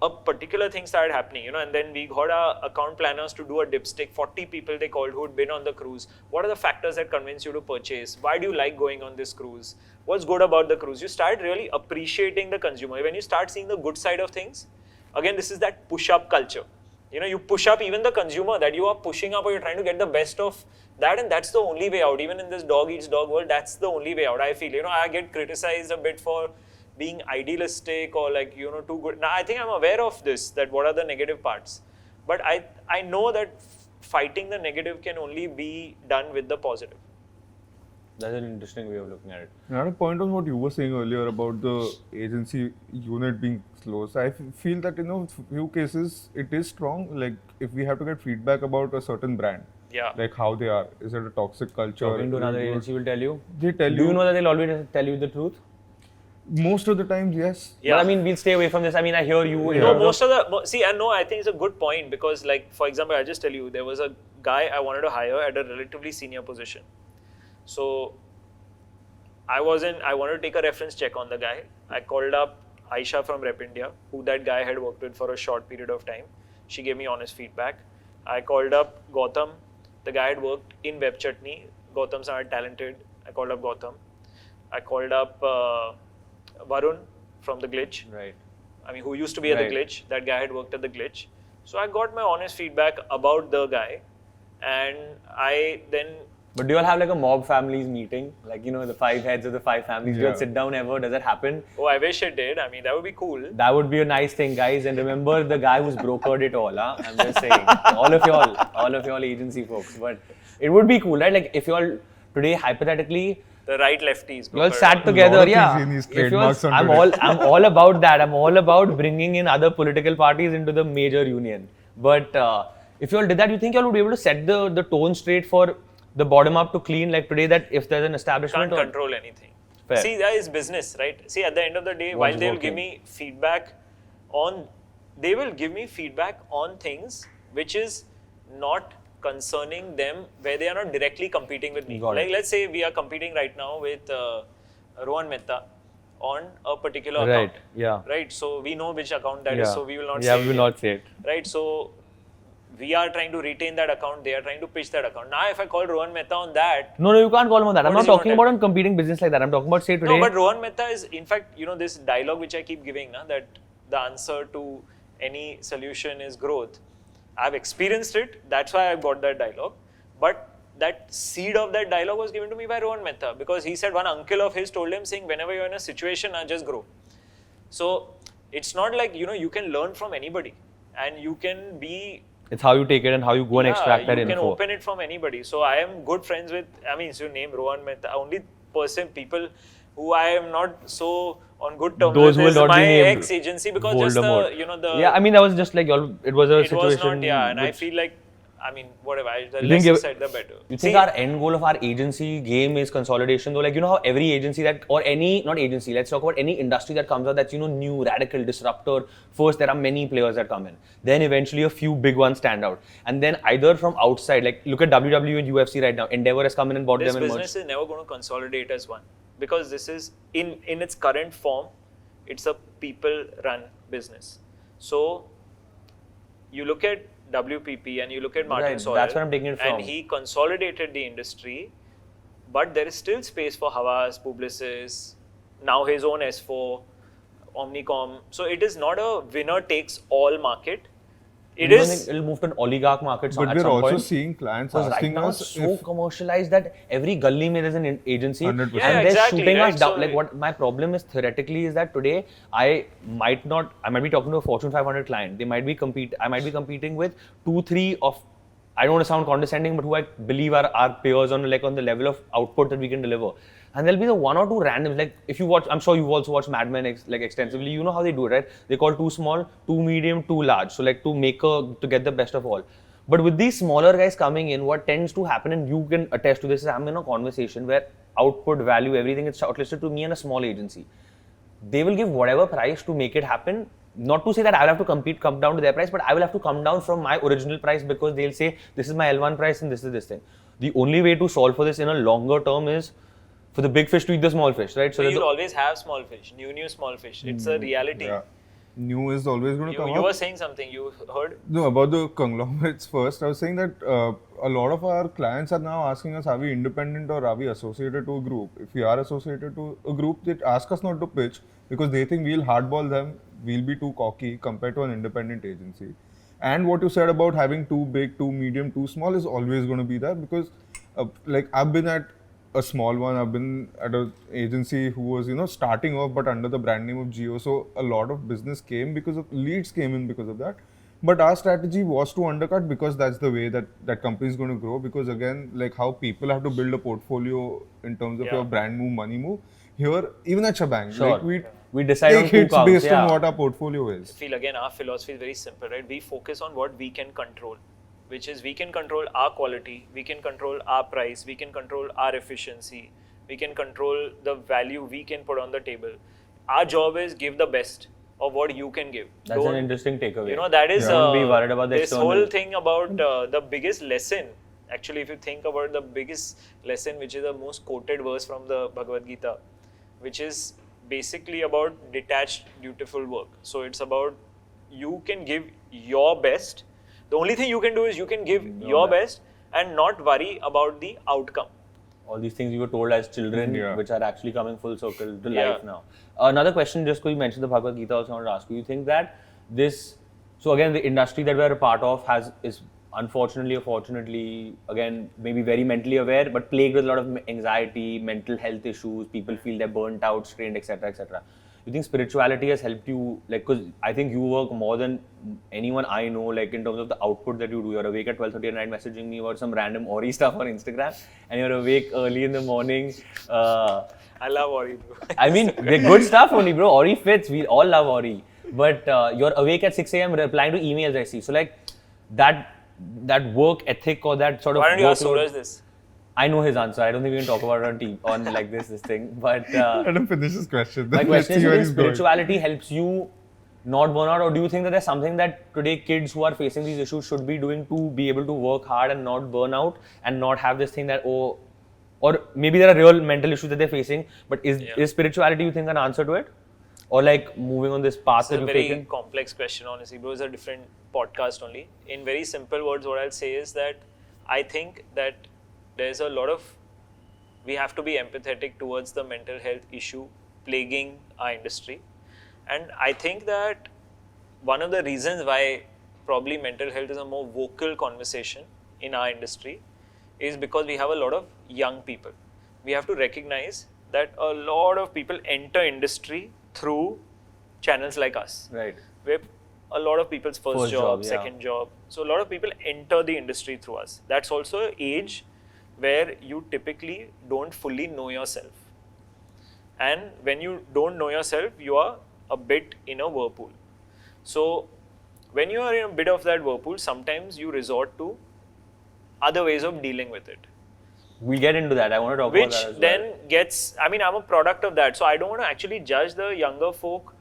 a particular thing started happening, and then we got our account planners to do a dipstick. 40 people they called who'd been on the cruise. What are the factors that convince you to purchase? Why do you like going on this cruise? What's good about the cruise? You start really appreciating the consumer. When you start seeing the good side of things, again, this is that push-up culture. You push up even the consumer, that you are pushing up or you're trying to get the best of that, and that's the only way out. Even in this dog eats dog world, that's the only way out. I feel, I get criticized a bit for being idealistic or too good. Now, I think I'm aware of this, that what are the negative parts. But I know that fighting the negative can only be done with the positive. That's an interesting way of looking at it. Another point on what you were saying earlier about the agency unit being slow. So I feel that few cases it is strong. Like if we have to get feedback about a certain brand, Yeah. like how they are, is it a toxic culture? Talking to Is it another good? agency will tell you. They tell Do you know that they'll always tell you the truth? Most of the times, yes. Yeah. But we'll stay away from this. I hear you. in No, terms of- I think it's a good point because, for example, I'll just tell you, there was a guy I wanted to hire at a relatively senior position. So, I wanted to take a reference check on the guy. I called up Aisha from Rep India, who that guy had worked with for a short period of time. She gave me honest feedback. I called up Gautam. The guy had worked in Web Chutney. Gautam's not talented. I called up Gautam. I called up Varun from The Glitch. Right. Who used to be at The Right. Glitch. That guy had worked at The Glitch. So I got my honest feedback about the guy. And I then... But do you all have a mob families meeting? The 5 heads of the 5 families. Do you all Yeah. sit down ever? Does that happen? Oh, I wish it did. That would be cool. That would be a nice thing, guys. And remember the guy who's brokered it all. Huh? I'm just saying. all of y'all agency folks. But it would be cool, right? If you all today, hypothetically, the right lefties. You all brokered sat all. together, lot of yeah. things in these If you all- trademarks on I'm today. all about that. I'm all about bringing in other political parties into the major union. But if you all did that, you think you all would be able to set the tone straight for the bottom up to clean, like today, that if there's an establishment. Can't control anything. Fair. See, that is business, right? See, at the end of the day, while they'll give me feedback on, they will give me feedback on things which is not concerning them, where they are not directly competing with me. Got Like, it. let's say we are competing right now with Rohan Mehta on a particular Right, account. yeah. Right. So we know which account that is, Yeah. so we will not Yeah, say we will it. not say it. Right. So we are trying to retain that account. They are trying to pitch that account. Now, if I call Rohan Mehta on that, No, you can't call him on that. I'm What not is he talking gonna about on competing business like that. I'm talking about, say, today. no, but Rohan Mehta is, in fact, this dialogue which I keep giving, that the answer to any solution is growth. I've experienced it. That's why I got that dialogue. But that seed of that dialogue was given to me by Rohan Mehta, because he said one uncle of his told him, saying, whenever you're in a situation, just grow. So it's not like, you can learn from anybody, and you can be It's how you take it and how you go and extract that you can info. open it from anybody. So I am good friends with, so you name Rohan Mehta, only people who I am not so on good terms Those with will is not be my named ex-agency, because Voldemort. just the, Yeah, I mean, that was just like, y'all, it was a it situation. was not, and I which- feel like, whatever, the You less think you you- said, the better. You think our end goal of our agency game is consolidation, though? Like, you know how every agency that, or any, not agency, let's talk about any industry that comes out that's, new, radical, disruptor. First, there are many players that come in. Then eventually a few big ones stand out. And then either from outside, like look at WWE and UFC right now. Endeavor has come in and bought This them and business merged. is never going to consolidate as one, because this is, in its current form, it's a people-run business. So you look at WPP and you look at Martin Right, Sawyer, that's where I'm taking it from. and he consolidated the industry, but there is still space for Havas, Publicis, now his own S4, Omnicom. So it is not a winner takes all market. It You don't is. think it'll move to an oligarch market But at we're some also point? seeing clients Because right asking now us it's so if commercialized that every gully mein there's an agency 100%. and Yeah, they're exactly, shooting right? us down. So Like what my problem is theoretically is that today I might be talking to a Fortune 500 client. I might be competing with 2-3 of, I don't want to sound condescending, but who I believe are our peers on the level of output that we can deliver. And there'll be the one or two randoms. Like if you watch, I'm sure you've also watched Mad Men extensively. You know how they do it, right? They call 2 small, 2 medium, 2 large. So like to get the best of all. But with these smaller guys coming in, what tends to happen, and you can attest to this, is I'm in a conversation where output, value, everything is shortlisted to me and a small agency. They will give whatever price to make it happen. Not to say that I will have to come down to their price, but I will have to come down from my original price, because they'll say this is my L1 price and this is this thing. The only way to solve for this in a longer term is for the big fish to eat the small fish, right? So you'll always have small fish, new small fish. It's a reality. yeah, new is always going to come You up. were saying something, you heard? No, about the conglomerates first. I was saying that a lot of our clients are now asking us, are we independent or are we associated to a group? If we are associated to a group, they ask us not to pitch because they think we'll hardball them, we'll be too cocky compared to an independent agency. And what you said about having too big, too medium, too small is always going to be there, because I've been at a small one, I've been at an agency who was starting off but under the brand name of Geo, so a lot of business came because of leads came in because of that. But our strategy was to undercut, because that's the way that company is going to grow, because again, like how people have to build a portfolio in terms of your brand move, money move. Here, even at Schbang, Sure. like we decide on take 2 hits counts, based yeah. on what our portfolio is. Feel again, our philosophy is very simple, right? We focus on what we can control, which is we can control our quality, we can control our price, we can control our efficiency, we can control the value we can put on the table. Our job is give the best of what you can give. That's an interesting takeaway. That is Don't be worried about the this external. whole thing about the biggest lesson. Actually, if you think about the biggest lesson, which is the most quoted verse from the Bhagavad Gita, which is basically about detached, dutiful work. So it's about you can give your best. The only thing you can do is you can give your best and not worry about the outcome. All these things you were told as children, Yeah. which are actually coming full circle to Yeah. life now. Another question, just because you mentioned the Bhagavad Gita, also I wanted to ask you. You think that so again, the industry that we're a part of is unfortunately or fortunately, again, maybe very mentally aware, but plagued with a lot of anxiety, mental health issues. People feel they're burnt out, strained, etc., etc. you think spirituality has helped you, like, because I think you work more than anyone I know, like in terms of the output that you do. You're awake at 12:30 at night messaging me about some random Ori stuff on Instagram, and you're awake early in the morning. I love Ori, bro. I mean, they're good stuff only, bro. Ori fits. We all love Ori. But you're awake at 6 a.m. replying to emails, I see. So like that work ethic or that sort of Why don't you ask workload- Suraj this? I know his answer. I don't think we can talk about it on like this thing. But Let him finish his question. my Then let's question see is, where do he's going. spirituality helps you not burn out, or do you think that there's something that today kids who are facing these issues should be doing to be able to work hard and not burn out and not have this thing that, oh, or maybe there are real mental issues that they're facing, but is spirituality, you think, an answer to it? Or like moving on this path It's that a you've very taken? complex question, honestly, bro. It's a different podcast only. In very simple words, what I'll say is that I think that there's a lot of, we have to be empathetic towards the mental health issue plaguing our industry. And I think that one of the reasons why probably mental health is a more vocal conversation in our industry is because we have a lot of young people. We have to recognize that a lot of people enter industry through channels like us. Right. Where a lot of people's first job, yeah. second job. So a lot of people enter the industry through us. That's also an age where you typically don't fully know yourself. And when you don't know yourself, you are a bit in a whirlpool. So when you are in a bit of that whirlpool, sometimes you resort to other ways of dealing with it. We'll get into that. I want to talk about Which that as then well. gets, I mean, I'm a product of that. So I don't want to actually judge the younger folk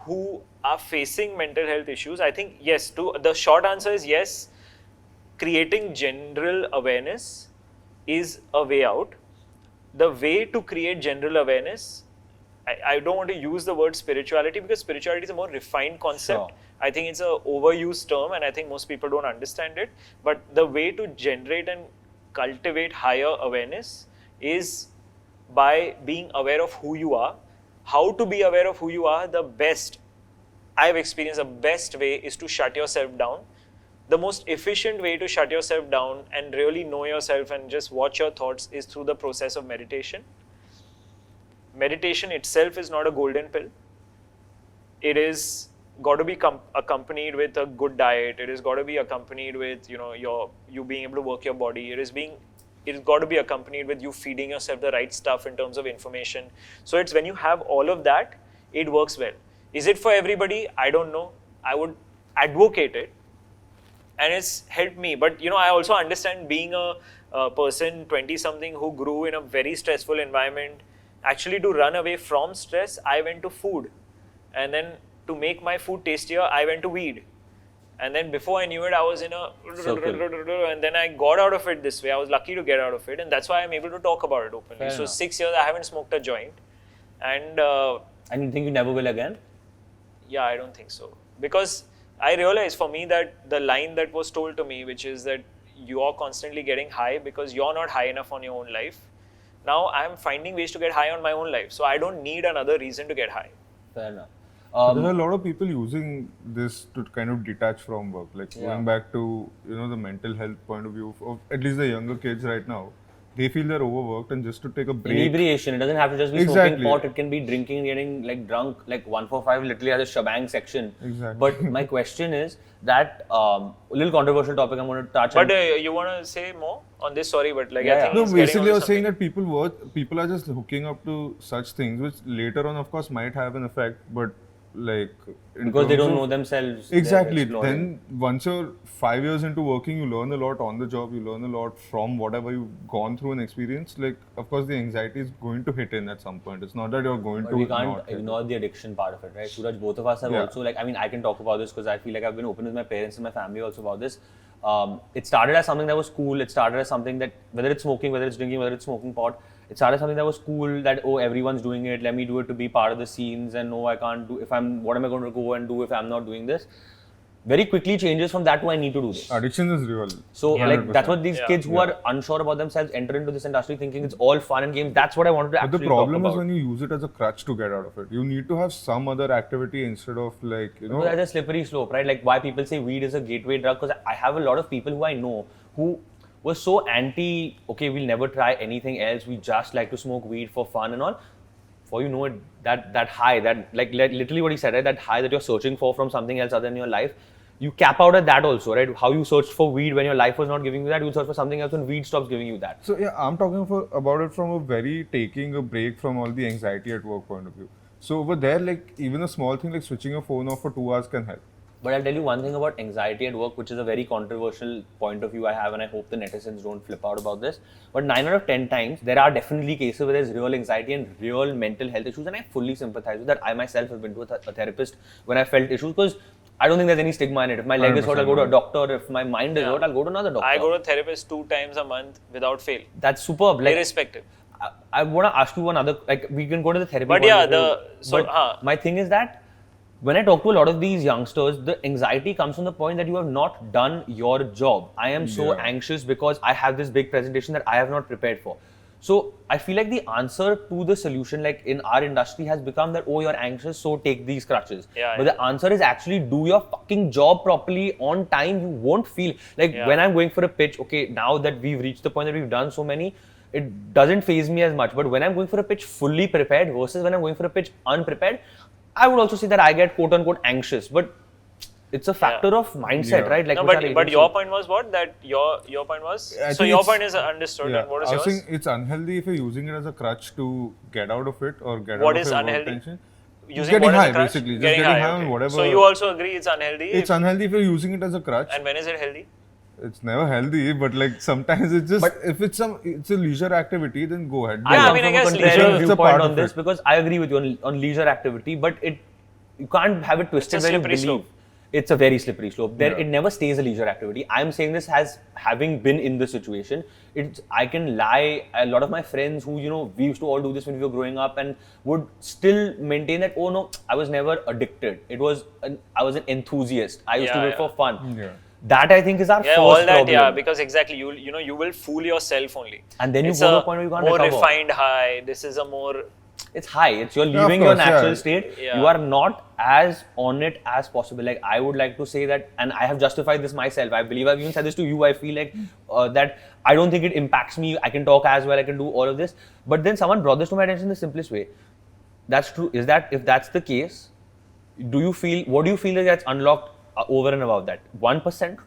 who are facing mental health issues. I think, yes, the short answer is yes, creating general awareness is a way out. The way to create general awareness, I don't want to use the word spirituality because spirituality is a more refined concept. Sure. I think it's an overused term and I think most people don't understand it. But the way to generate and cultivate higher awareness is by being aware of who you are. How to be aware of who you are, the best, I've experienced the best way is to shut yourself down. The most efficient way to shut yourself down and really know yourself and just watch your thoughts is through the process of meditation. Meditation itself is not a golden pill. It is got to be accompanied with a good diet. It has got to be accompanied with, you being able to work your body. It's got to be accompanied with you feeding yourself the right stuff in terms of information. So it's when you have all of that, it works well. Is it for everybody? I don't know. I would advocate it. And it's helped me. But, I also understand being a person, 20-something, who grew in a very stressful environment. Actually, to run away from stress, I went to food. And then to make my food tastier, I went to weed. And then before I knew it, I was in a circle. And then I got out of it this way. I was lucky to get out of it. And that's why I'm able to talk about it openly. Fair so enough. 6 years, I haven't smoked a joint. And And you think you never will again? yeah, I don't think so. Because I realized for me that the line that was told to me, which is that you are constantly getting high because you're not high enough on your own life. Now I'm finding ways to get high on my own life. So I don't need another reason to get high. Fair enough. There are a lot of people using this to kind of detach from work. Like going back to, the mental health point of view of at least the younger kids right now. They feel they're overworked and just to take a break. Inebriation. It doesn't have to just be Exactly. smoking pot. It can be drinking, getting like drunk. Like 145 literally has a Schbang section. Exactly. But my question is that a little controversial topic I'm going to touch on. But you want to say more on this? Sorry, but like Yeah, I think No, it's getting basically onto you're saying something. that people are just hooking up to such things, which later on, of course, might have an effect, but like because they don't know themselves. they're Exactly. exploring. Then once you're 5 years into working, you learn a lot on the job. You learn a lot from whatever you've gone through and experienced. Like, of course, the anxiety is going to hit in at some point. It's not that you're going But to we can't not hit ignore the addiction part of it, right? Suraj, both of us have Yeah. also, I can talk about this because I feel like I've been open with my parents and my family also about this. It started as something that was cool. It started as something that, whether it's smoking, whether it's drinking, whether it's smoking pot, it started as something that was cool, that, oh, everyone's doing it, let me do it to be part of the scenes, and no, I can't do, what am I going to go and do if I'm not doing this? Very quickly changes from that to I need to do this. Addiction is real. So like 100%. that's what these Yeah. kids who are unsure about themselves enter into this industry thinking it's all fun and games. That's what I wanted to But actually the problem talk is about. when you use it as a crutch to get out of it. You need to have some other activity instead of like, So that's a slippery slope, right? Like why people say weed is a gateway drug, because I have a lot of people who I know who were so anti, okay, we'll never try anything else, we just like to smoke weed for fun and all. before you know it, that high, that like literally what he said, right? That high that you're searching for from something else other than your life, you cap out at that also, right? How you searched for weed when your life was not giving you that, you search for something else when weed stops giving you that. So yeah, I'm talking about it from a very taking a break from all the anxiety at work point of view. So over there, like even a small thing like switching your phone off for 2 hours can help. But I'll tell you one thing about anxiety at work, which is a very controversial point of view I have, and I hope the netizens don't flip out about this. But 9 out of 10 times, there are definitely cases where there's real anxiety and real mental health issues, and I fully sympathize with that. I myself have been to a therapist when I felt issues, because I don't think there's any stigma in it. If my leg is hurt, I'll go to a doctor. If my mind is hurt, I'll go to another doctor. I go to a therapist 2 times a month without fail. That's superb. Like, irrespective. I want to ask you one other, like we can go to the therapy. But yeah, my thing is that when I talk to a lot of these youngsters, the anxiety comes from the point that you have not done your job. I am so anxious because I have this big presentation that I have not prepared for. So I feel like the answer to the solution, like in our industry, has become that, oh, you're anxious, so take these crutches. But the answer is actually do your fucking job properly on time. You won't feel like when I'm going for a pitch, okay, now that we've reached the point that we've done so many, it doesn't faze me as much. But when I'm going for a pitch fully prepared versus when I'm going for a pitch unprepared, I would also say that I get quote unquote anxious. But it's a factor of mindset, right? Like, no, but your point was what? That your point was? So your point is understood. And what is yours? I think it's unhealthy if you're using it as a crutch to get out of it or get what out of is your unhealthy? work tension. Using getting what high, as a crutch? basically. Just getting high on whatever. So you also agree it's unhealthy? It's unhealthy if you're using it as a crutch. And when is it healthy? It's never healthy, but like sometimes it's just, if it's a leisure activity, then go ahead. I guess leisure viewpoint on this, because I agree with you on leisure activity, but you can't have it twisted where you believe. Slope. It's a very slippery slope. It never stays a leisure activity. I'm saying this as having been in the situation. I can lie. A lot of my friends who, we used to all do this when we were growing up and would still maintain that, oh no, I was never addicted. I was an enthusiast. I used to do it for fun. Yeah. That I think is our first all that, problem. because exactly, you will fool yourself only. And then you go to a point where you can't more recover. Refined high. This is a more... It's high. You're leaving your natural state. You are not as on it as possible. Like, I would like to say that, and I have justified this myself. I believe I've even said this to you. I feel like that I don't think it impacts me. I can talk as well. I can do all of this. But then someone brought this to my attention in the simplest way. That's true. Is that, if that's the case, what do you feel is that's unlocked over and above that? 1%,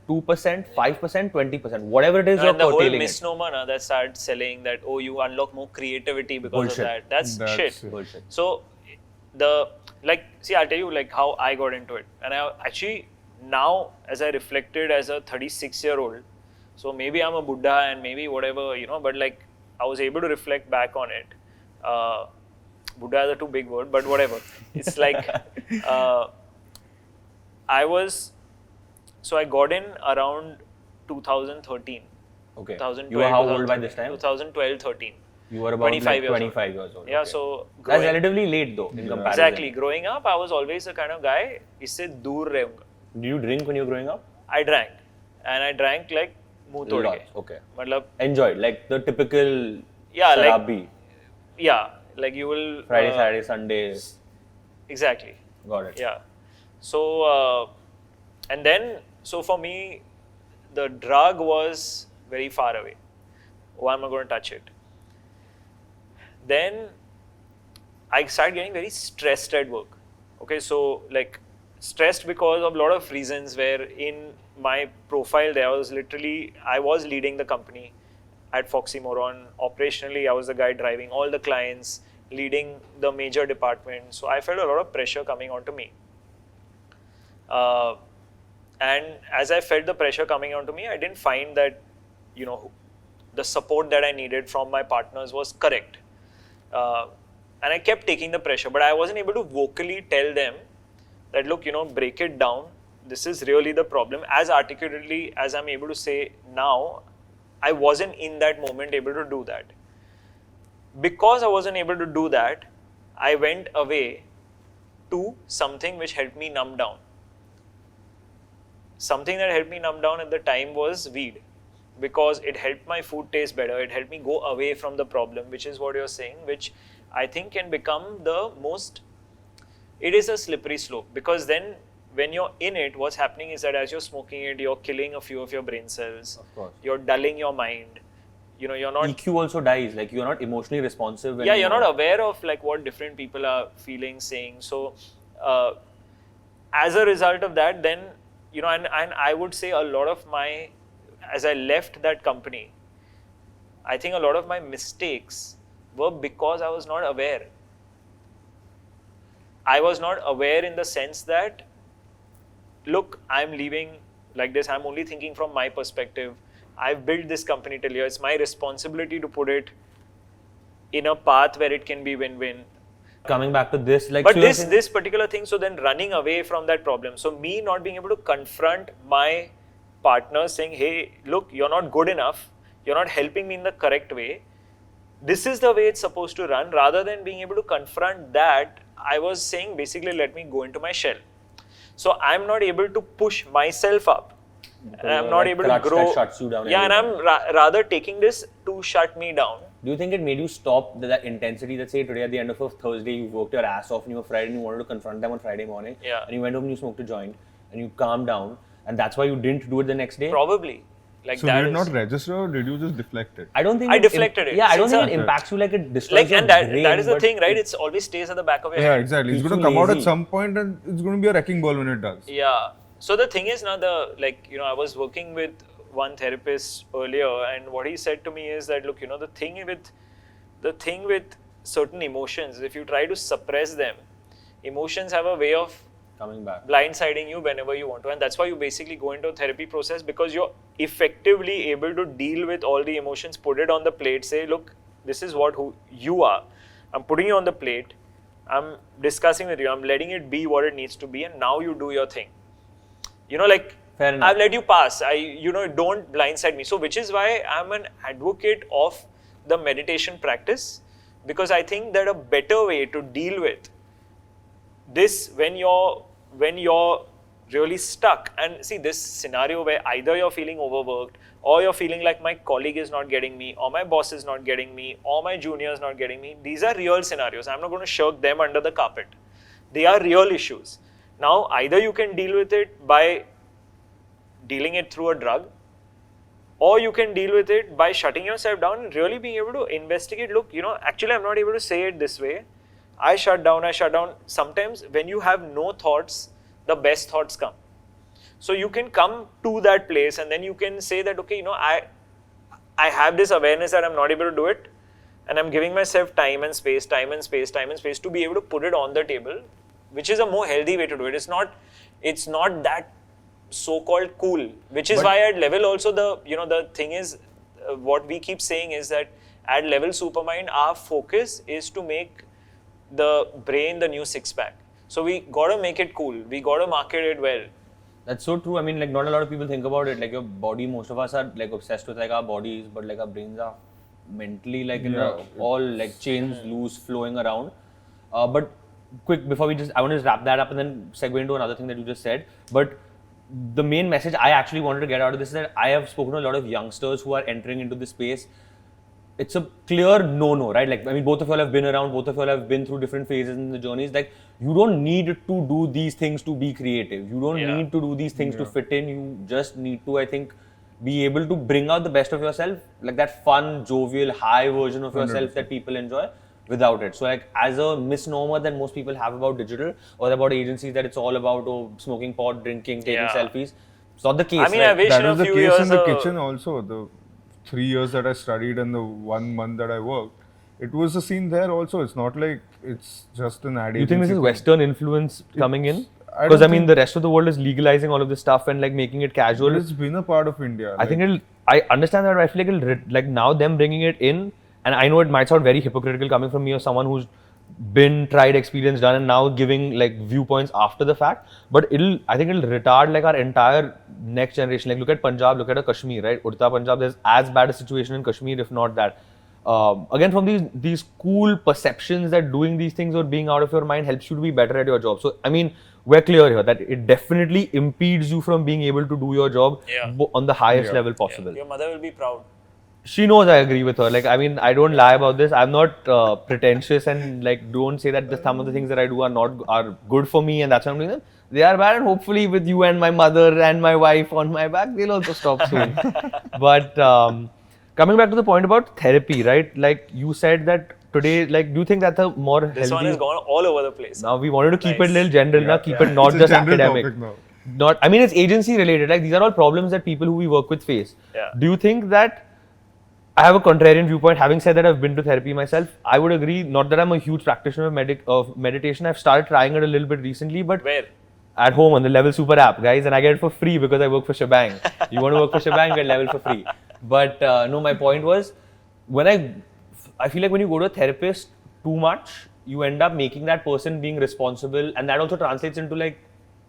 2%, 5%, 20%, whatever it is you're curtailing. And the whole misnomer that starts selling that, oh, you unlock more creativity because of that. That's shit. Bullshit. So, I'll tell you like how I got into it. And I actually, now as I reflected as a 36-year-old, so maybe I'm a Buddha and maybe whatever, but like I was able to reflect back on it. Buddha is a too big word, but whatever. It's like, I got in around 2013. Okay. 2012, you were how old by this time? 2012, 13. You were about 25 years old. Yeah, okay. So... That's relatively late though, in comparison. Exactly. Growing up, I was always the kind of guy, isse dur rahunga. Did you drink when you were growing up? I drank. And I drank like muh tod ke. Okay. Matlab, enjoyed, like the typical sharabi. Like you will... Friday, Saturday, Sunday. Exactly. Got it. Yeah. So, and then, for me, the drug was very far away. Why am I going to touch it? Then, I started getting very stressed at work. Okay, so like stressed because of a lot of reasons where in my profile there was literally, I was leading the company at Foxy Moron. Operationally, I was the guy driving all the clients, leading the major department. So I felt a lot of pressure coming onto me. And as I felt the pressure coming onto me, I didn't find that, the support that I needed from my partners was correct. And I kept taking the pressure, but I wasn't able to vocally tell them that, look, break it down. This is really the problem. As articulately as I'm able to say now, I wasn't in that moment able to do that. Because I wasn't able to do that, I went away to something which helped me numb down. Something that helped me numb down at the time was weed, because it helped my food taste better. It helped me go away from the problem, which is what you're saying, which I think can become it is a slippery slope, because then when you're in it, what's happening is that as you're smoking it, you're killing a few of your brain cells. Of course. You're dulling your mind. you're not. EQ also dies. Like you're not emotionally responsive. Yeah, you're not aware of like what different people are feeling, saying. So, as a result of that, then and I would say a lot of as I left that company, I think a lot of my mistakes were because I was not aware. I was not aware in the sense that, look, I'm leaving like this. I'm only thinking from my perspective. I've built this company till here. It's my responsibility to put it in a path where it can be win-win. Coming back to this, like, but so this particular thing, so then running away from that problem. So me not being able to confront my partner saying, hey, look, you're not good enough. You're not helping me in the correct way. This is the way it's supposed to run. Rather than being able to confront that, I was saying basically, let me go into my shell. So I'm not able to push myself up. And I'm not able to grow. That shuts you down. Yeah, and I'm rather taking this to shut me down. Do you think it made you stop that intensity? That say today at the end of a Thursday, you worked your ass off and you were Friday and you wanted to confront them on Friday morning. Yeah. And you went home and you smoked a joint and you calmed down, and that's why you didn't do it the next day? Probably. Like so that did it not register, or did you just deflect it? I don't think I deflected it. Yeah, I don't Since think it impacts you like it destroys your and brain. that is the thing, right? It always stays at the back of your Yeah, head. exactly. It's It's going to too come out at lazy. some point, and it's going to be a wrecking ball when it does. Yeah. So the thing is now I was working with one therapist earlier, and what he said to me is that, look, the thing with certain emotions, if you try to suppress them, emotions have a way of Coming back. blindsiding you whenever you want to, and that's why you basically go into a therapy process, because you're effectively able to deal with all the emotions, put it on the plate, say, look, this is who you are. I'm putting you on the plate. I'm discussing with you. I'm letting it be what it needs to be, and now you do your thing. Fair enough. I've let you pass. Don't blindside me. So, which is why I'm an advocate of the meditation practice, because I think that a better way to deal with this when you're really stuck, and see this scenario where either you're feeling overworked, or you're feeling like my colleague is not getting me, or my boss is not getting me, or my junior is not getting me. These are real scenarios. I'm not going to shirk them under the carpet. They are real issues. Now, either you can deal with it by dealing it through a drug, or you can deal with it by shutting yourself down and really being able to investigate. Look, actually I'm not able to say it this way. I shut down. Sometimes when you have no thoughts, the best thoughts come. So you can come to that place, and then you can say that, okay, I have this awareness that I'm not able to do it, and I'm giving myself time and space to be able to put it on the table, which is a more healthy way to do it. It's not that so-called cool, which is why at level also the thing is, what we keep saying is that at level Supermind, our focus is to make the brain the new six-pack. So we got to make it cool. We got to market it well. That's so true. I mean, like, not a lot of people think about it. Like, your body, most of us are like obsessed with like our bodies, but like our brains are mentally like all like chains loose, flowing around. But quick, before I want to just wrap that up and then segue into another thing that you just said. But the main message I actually wanted to get out of this is that I have spoken to a lot of youngsters who are entering into this space. It's a clear no-no, right? Like, I mean, both of y'all have been around, both of y'all have been through different phases in the journeys. Like, you don't need to do these things to be creative. You don't need to do these things to fit in. You just need to, I think, be able to bring out the best of yourself, like that fun, jovial, high version of yourself that people enjoy without it. So, like, as a misnomer that most people have about digital or about agencies, that it's all about smoking pot, drinking, taking selfies. It's not the case. I mean, I wish That in was a the few case years in the kitchen also. The 3 years that I studied and the 1 month that I worked, it was a scene there also. It's not like it's just an ad agency. You think this is thing. Western influence coming in? I Because don't I mean, think- the rest of the world is legalizing all of this stuff and like making it casual. But it's been a part of India. I think I understand that. But I feel like like now them bringing it in, and I know it might sound very hypocritical coming from me or someone who's been tried, experience done, and now giving like viewpoints after the fact. But I think it'll retard like our entire next generation. Like, look at Punjab, look at Kashmir, right? Urta Punjab, there's as bad a situation in Kashmir, if not that. Again, from these cool perceptions that doing these things or being out of your mind helps you to be better at your job. So, I mean, we're clear here that it definitely impedes you from being able to do your job on the highest level possible. Your mother will be proud. She knows I agree with her. Like, I mean, I don't lie about this. I'm not pretentious and like don't say that some of the things that I do are good for me and that's what I'm doing them. They are bad, and hopefully with you and my mother and my wife on my back, they'll also stop soon. But Coming back to the point about therapy, right? Like you said that today, like, do you think that's a more This healthy? one has gone all over the place. Now we wanted to keep it a Nice. little general, now keep it not It's a just general academic. topic now. Not, I mean, it's agency related. Like these are all problems that people who we work with face. Yeah. Do you think that? I have a contrarian viewpoint. Having said that, I've been to therapy myself. I would agree. Not that I'm a huge practitioner of meditation. I've started trying it a little bit recently, but Where? at home on the Level Super app, guys, and I get it for free because I work for Schbang. You want to work for Schbang, you get Level for free. But no, my point was, when I feel like when you go to a therapist too much, you end up making that person being responsible, and that also translates into like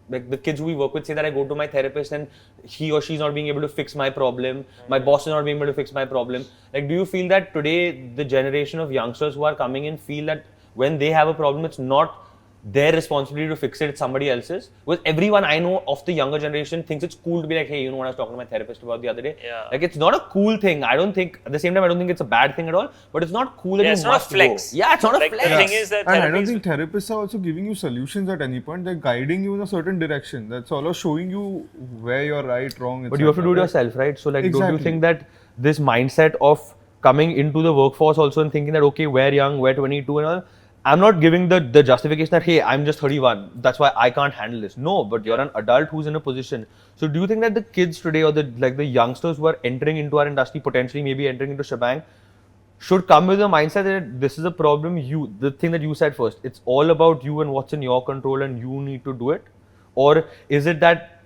the kids who we work with say that I go to my therapist and he or she's not being able to fix my problem, my boss is not being able to fix my problem. Like, do you feel that today the generation of youngsters who are coming in feel that when they have a problem, it's not their responsibility to fix it, it's somebody else's? Because everyone I know of the younger generation thinks it's cool to be like, hey, you know what I was talking to my therapist about the other day? Yeah. Like, it's not a cool thing. I don't think, at the same time, I don't think it's a bad thing at all, but it's not cool that Yeah, you it's not a must flex. go. Yeah, it's not Like, a the flex. thing is that And I don't therapy is- think therapists are also giving you solutions at any point. They're guiding you in a certain direction. That's all, or showing you where you're right, wrong. But you have to do it etc. yourself, right? So, like, don't you Exactly. think that this mindset of coming into the workforce also and thinking that, okay, we're young, we're 22 and all, I'm not giving the justification that, hey, I'm just 31, that's why I can't handle this. No, but you're an adult who's in a position. So do you think that the kids today or the youngsters who are entering into our industry, potentially maybe entering into Schbang, should come with a mindset that this is a problem, the thing that you said first, it's all about you and what's in your control and you need to do it? Or is it that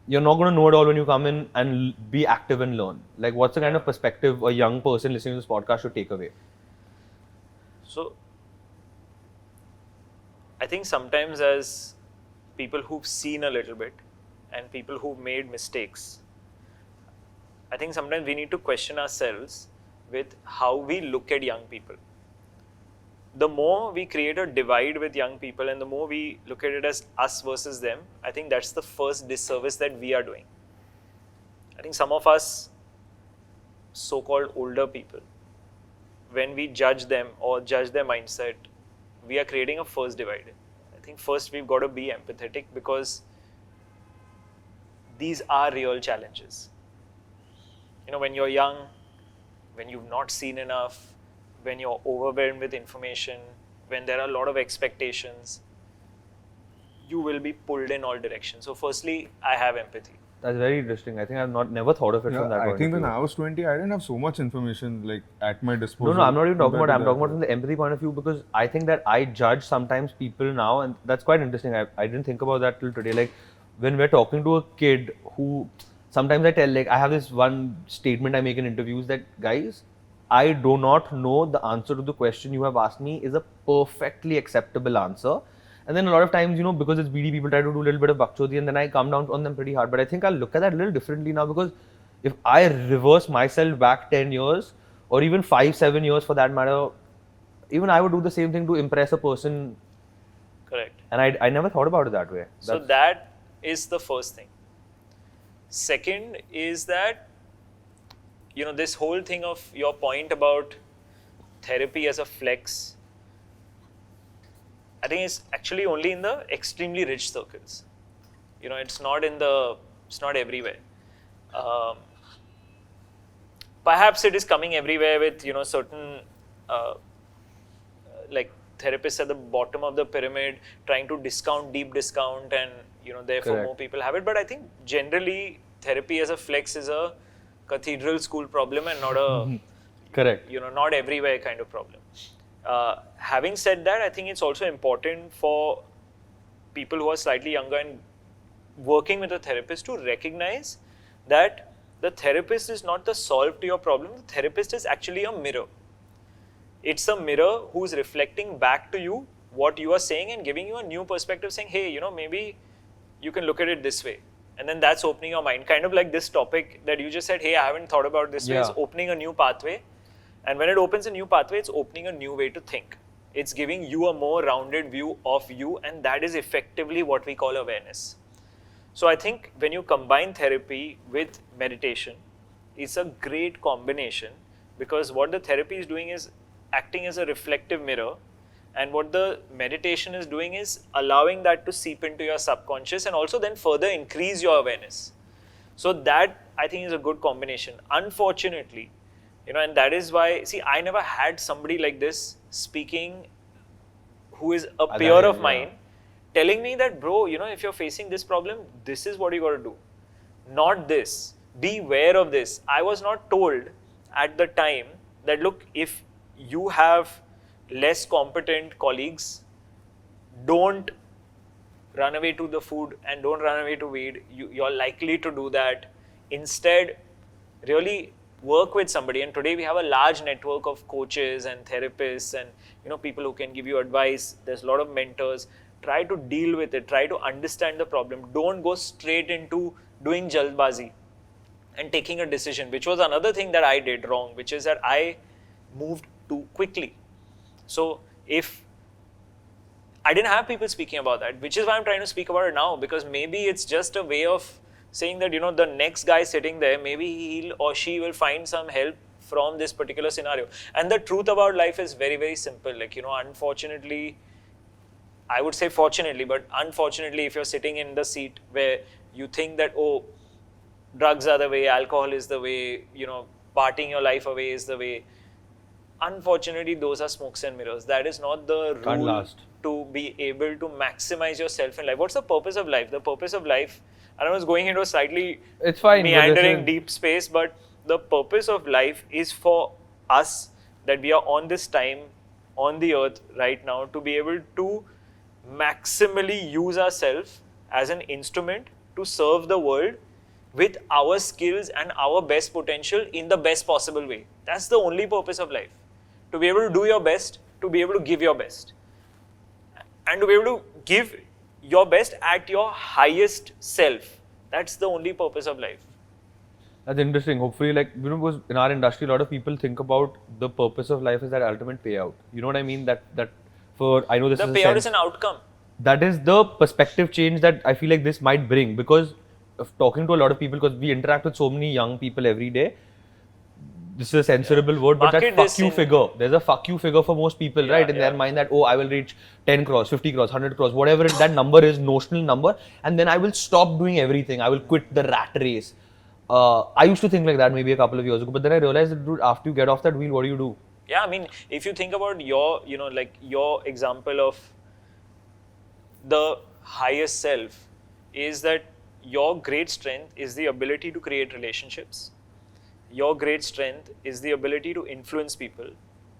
you're not going to know it all when you come in and be active and learn? Like, what's the kind of perspective a young person listening to this podcast should take away? So, I think sometimes as people who've seen a little bit and people who've made mistakes, I think sometimes we need to question ourselves with how we look at young people. The more we create a divide with young people and the more we look at it as us versus them, I think that's the first disservice that we are doing. I think some of us so-called older people, when we judge them or judge their mindset, we are creating a first divide. I think first we've got to be empathetic because these are real challenges. You know, when you're young, when you've not seen enough, when you're overwhelmed with information, when there are a lot of expectations, you will be pulled in all directions. So firstly, I have empathy. That's very interesting. I think I've never thought of it from that I point think of when view. I was 20, I didn't have so much information like at my disposal. No, I'm not even talking compared about. to I'm that. talking about from the empathy point of view because I think that I judge sometimes people now, and that's quite interesting. I didn't think about that till today. Like when we're talking to a kid who, sometimes I tell, like, I have this one statement I make in interviews that, guys, I do not know the answer to the question you have asked me is a perfectly acceptable answer. And then a lot of times, you know, because it's BD, people try to do a little bit of bakchodi and then I come down on them pretty hard. But I think I'll look at that a little differently now because if I reverse myself back 10 years or even 5-7 years for that matter, even I would do the same thing to impress a person. Correct. And I never thought about it that way. So that is the first thing. Second is that, you know, this whole thing of your point about therapy as a flex, I think it's actually only in the extremely rich circles. You know, it's not everywhere. Perhaps it is coming everywhere with, you know, certain like therapists at the bottom of the pyramid trying to deep discount and, you know, therefore Correct. more people have it. But I think generally therapy as a flex is a cathedral school problem and not a, Correct. you know, not everywhere kind of problem. Having said that, I think it's also important for people who are slightly younger and working with a therapist to recognize that the therapist is not the solve to your problem. The therapist is actually a mirror. It's a mirror who's reflecting back to you what you are saying and giving you a new perspective, saying, hey, you know, maybe you can look at it this way. And then that's opening your mind. Kind of like this topic that you just said, hey, I haven't thought about this way. It's opening a new pathway. And when it opens a new pathway, it's opening a new way to think. It's giving you a more rounded view of you, and that is effectively what we call awareness. So I think when you combine therapy with meditation, it's a great combination because what the therapy is doing is acting as a reflective mirror, and what the meditation is doing is allowing that to seep into your subconscious and also then further increase your awareness. So that I think is a good combination. Unfortunately, And that is why, see, I never had somebody like this speaking who is a peer of mine telling me that, bro, if you're facing this problem, this is what you got to do. Not this. Be aware of this. I was not told at the time that, look, if you have less competent colleagues, don't run away to the food and don't run away to weed. You're likely to do that. Instead, really work with somebody. And today we have a large network of coaches and therapists and people who can give you advice. There's a lot of mentors. Try to deal with it. Try to understand the problem. Don't go straight into doing jalbazi and taking a decision, which was another thing that I did wrong, which is that I moved too quickly. So if I didn't have people speaking about that, which is why I'm trying to speak about it now, because maybe it's just a way of saying that, the next guy sitting there, maybe he or she will find some help from this particular scenario. And the truth about life is very, very simple. Unfortunately, I would say fortunately, but unfortunately, if you're sitting in the seat where you think that, oh, drugs are the way, alcohol is the way, partying your life away is the way. Unfortunately, those are smokes and mirrors. That is not the rule to be able to maximize yourself in life. What's the purpose of life? The purpose of life, I don't know, it's going into a slightly meandering deep space, but the purpose of life is for us that we are on this time, on the earth right now, to be able to maximally use ourselves as an instrument to serve the world with our skills and our best potential in the best possible way. That's the only purpose of life. To be able to do your best, to be able to give your best. And to be able to give your best at your highest self. That's the only purpose of life. That's interesting. Hopefully, because in our industry, a lot of people think about the purpose of life as that ultimate payout. You know what I mean? I know this is the payout is an outcome. That is the perspective change that I feel like this might bring, because of talking to a lot of people, because we interact with so many young people every day. This is a censorable word, but that fuck you figure. There's a fuck you figure for most people, right? In their mind that, oh, I will reach 10 crores, 50 crores, 100 crores, whatever that number is, notional number. And then I will stop doing everything. I will quit the rat race. I used to think like that maybe a couple of years ago, but then I realized that, dude, after you get off that wheel, what do you do? Yeah, I mean, if you think about your, your example of the highest self, is that your great strength is the ability to create relationships. Your great strength is the ability to influence people.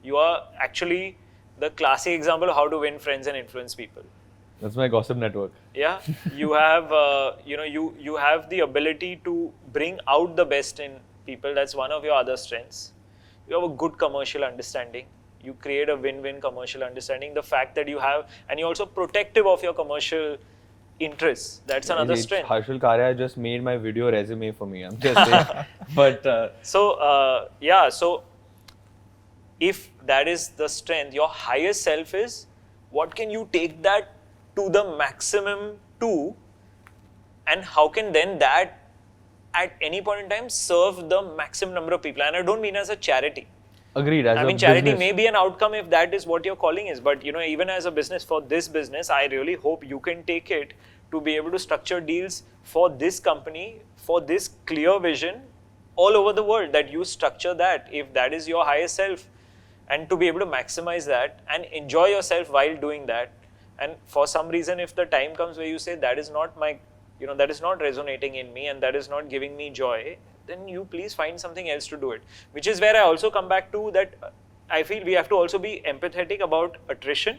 You are actually the classic example of how to win friends and influence people. That's my gossip network. Yeah, you have, you have the ability to bring out the best in people. That's one of your other strengths. You have a good commercial understanding. You create a win-win commercial understanding. The fact that you have, and you're also protective of your commercial interests. That's another strength. Harshil Karia just made my video resume for me. I'm just saying. But so if that is the strength, your highest self is, what can you take that to the maximum to, and how can then that at any point in time serve the maximum number of people? And I don't mean as a charity. Agreed. Charity may be an outcome if that is what your calling is, but even as a business, for this business, I really hope you can take it to be able to structure deals for this company, for this clear vision all over the world, that you structure that, if that is your highest self, and to be able to maximize that and enjoy yourself while doing that. And for some reason, if the time comes where you say that is not my, that is not resonating in me and that is not giving me joy, then you please find something else to do it. Which is where I also come back to that I feel we have to also be empathetic about attrition,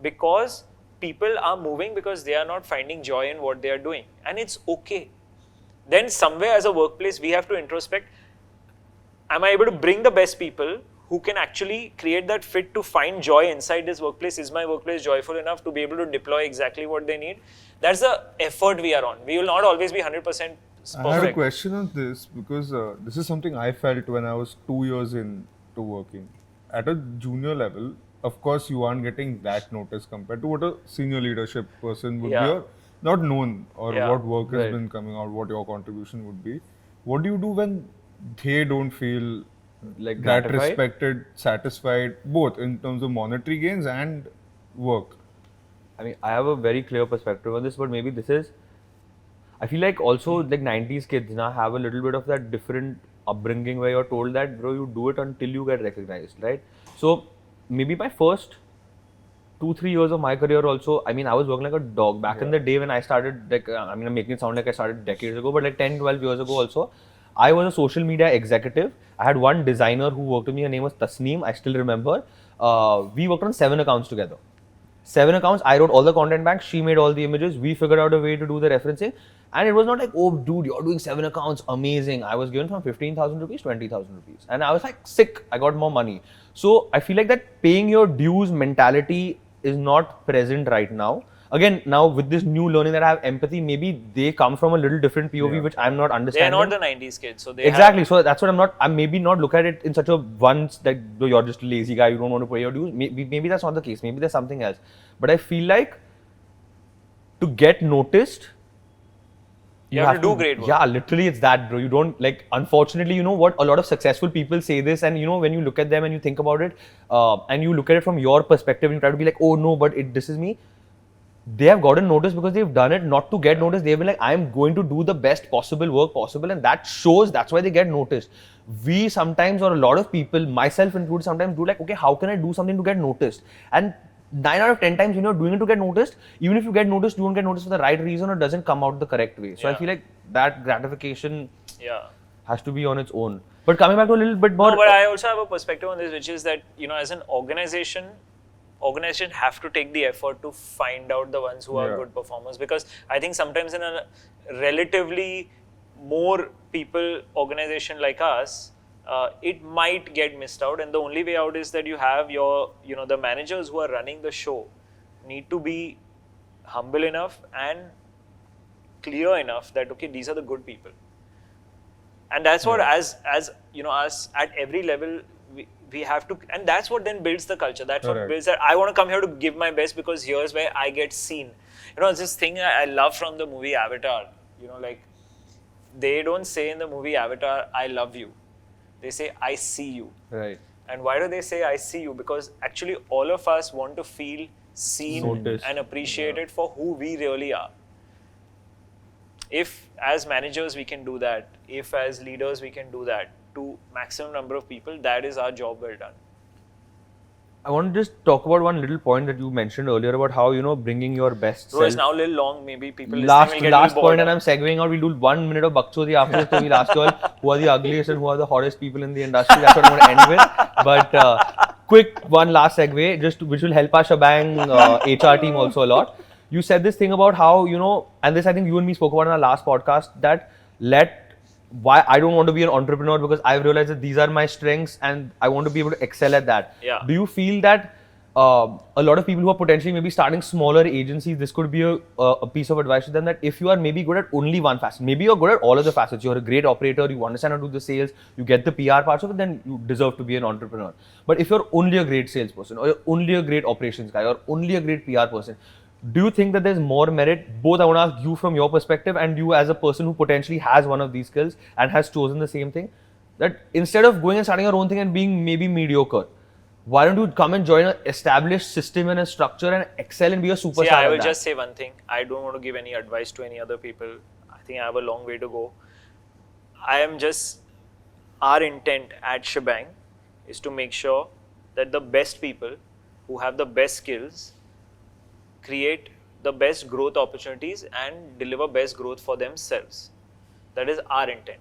because people are moving because they are not finding joy in what they are doing. And it's okay. Then somewhere as a workplace, we have to introspect, am I able to bring the best people who can actually create that fit to find joy inside this workplace? Is my workplace joyful enough to be able to deploy exactly what they need? That's the effort we are on. We will not always be 100% perfect. I have a question on this, because this is something I felt when I was 2 years into working. At a junior level, of course, you aren't getting that notice compared to what a senior leadership person would be, or not known, or what work has been coming out, what your contribution would be. What do you do when they don't feel like that respected, satisfied, both in terms of monetary gains and work? I mean, I have a very clear perspective on this, but maybe this is, I feel like also like 90s kids now have a little bit of that different upbringing where you're told that bro, you do it until you get recognized, right? So maybe my first 2-3 years of my career also, I mean, I was working like a dog. Back in the day when I started, like, I mean, I'm making it sound like I started decades ago, but like 10-12 years ago also, I was a social media executive. I had one designer who worked with me, her name was Tasneem, I still remember. We worked on 7 accounts together. 7 accounts, I wrote all the content back, she made all the images, we figured out a way to do the referencing. And it was not like, oh dude, you're doing 7 accounts, amazing. I was given from 15,000 rupees, 20,000 rupees. And I was like, sick, I got more money. So I feel like that paying your dues mentality is not present right now. Again, now with this new learning that I have empathy, maybe they come from a little different POV, which I'm not understanding. They're not the 90s kids, so they exactly. So that's what I'm maybe not look at it in such a once that you're just a lazy guy, you don't want to pay your dues. Maybe that's not the case. Maybe there's something else. But I feel like to get noticed, you have to do great work. Yeah, literally it's that, bro. You don't like, unfortunately, you know what, a lot of successful people say this, and you know, when you look at them and you think about it, and you look at it from your perspective and you try to be like, oh no, but this is me. They have gotten noticed because they've done it not to get noticed. They've been like, I'm going to do the best possible work possible, and that shows. That's why they get noticed. We sometimes, or a lot of people, myself included, sometimes do like, okay, how can I do something to get noticed? And 9 out of 10 times when you're doing it to get noticed, even if you get noticed, you won't get noticed for the right reason or doesn't come out the correct way. So I feel like that gratification has to be on its own. But coming back to a little bit more. No, but I also have a perspective on this, which is that, you know, as an organization have to take the effort to find out the ones who are good performers, because I think sometimes in a relatively more people organization like us, it might get missed out, and the only way out is that you have your, you know, the managers who are running the show need to be humble enough and clear enough that, okay, these are the good people. And that's what, as you know, us at every level, we have to, and that's what then builds the culture. That's what builds that I want to come here to give my best because here's where I get seen. You know, it's this thing I love from the movie Avatar. You know, like, they don't say in the movie Avatar, I love you. They say, I see you. Right. And why do they say, I see you? Because actually all of us want to feel seen noticed and appreciated for who we really are. If as managers we can do that, if as leaders we can do that to maximum number of people, that is our job well done. I want to just talk about one little point that you mentioned earlier about how, you know, bringing your best self. It's now a little long, maybe people last will get a little bored point, and I'm segueing out. We'll do 1 minute of Bakchodi after this, so we'll ask you all who are the ugliest and who are the hottest people in the industry. That's what I'm going to end with. But quick one last segue, just which will help our Schbang HR team also a lot. You said this thing about how, you know, and this I think you and me spoke about in our last podcast, that why I don't want to be an entrepreneur because I've realized that these are my strengths and I want to be able to excel at that. Yeah. Do you feel that a lot of people who are potentially maybe starting smaller agencies, this could be a piece of advice to them, that if you are maybe good at only one facet, maybe you're good at all of the facets, you're a great operator, you understand how to do the sales, you get the PR parts of it, then you deserve to be an entrepreneur. But if you're only a great salesperson, or you're only a great operations guy, or only a great PR person, do you think that there's more merit? Both I want to ask you from your perspective and you as a person who potentially has one of these skills and has chosen the same thing, that instead of going and starting your own thing and being maybe mediocre, why don't you come and join an established system and a structure and excel and be a superstar? See, I will just say one thing. I don't want to give any advice to any other people. I think I have a long way to go. Our intent at Schbang is to make sure that the best people who have the best skills create the best growth opportunities and deliver best growth for themselves. That is our intent.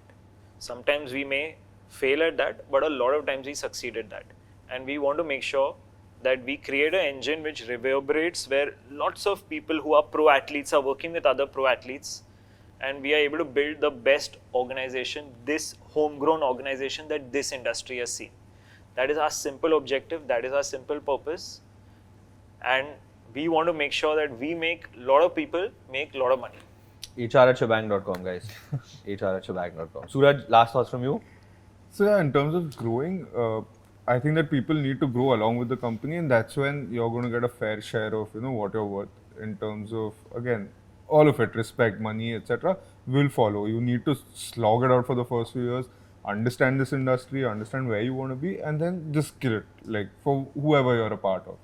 Sometimes we may fail at that, but a lot of times we succeed at that. And we want to make sure that we create an engine which reverberates, where lots of people who are pro athletes are working with other pro athletes, and we are able to build the best organization, this homegrown organization that this industry has seen. That is our simple objective, that is our simple purpose. And we want to make sure that we make a lot of people make a lot of money. HR@Schbang.com, guys. HR@Schbang.com. Suraj, last thoughts from you? So yeah, in terms of growing, I think that people need to grow along with the company, and that's when you're going to get a fair share of, you know, what you're worth in terms of, again, all of it, respect, money, etc. will follow. You need to slog it out for the first few years, understand this industry, understand where you want to be, and then just kill it, like, for whoever you're a part of.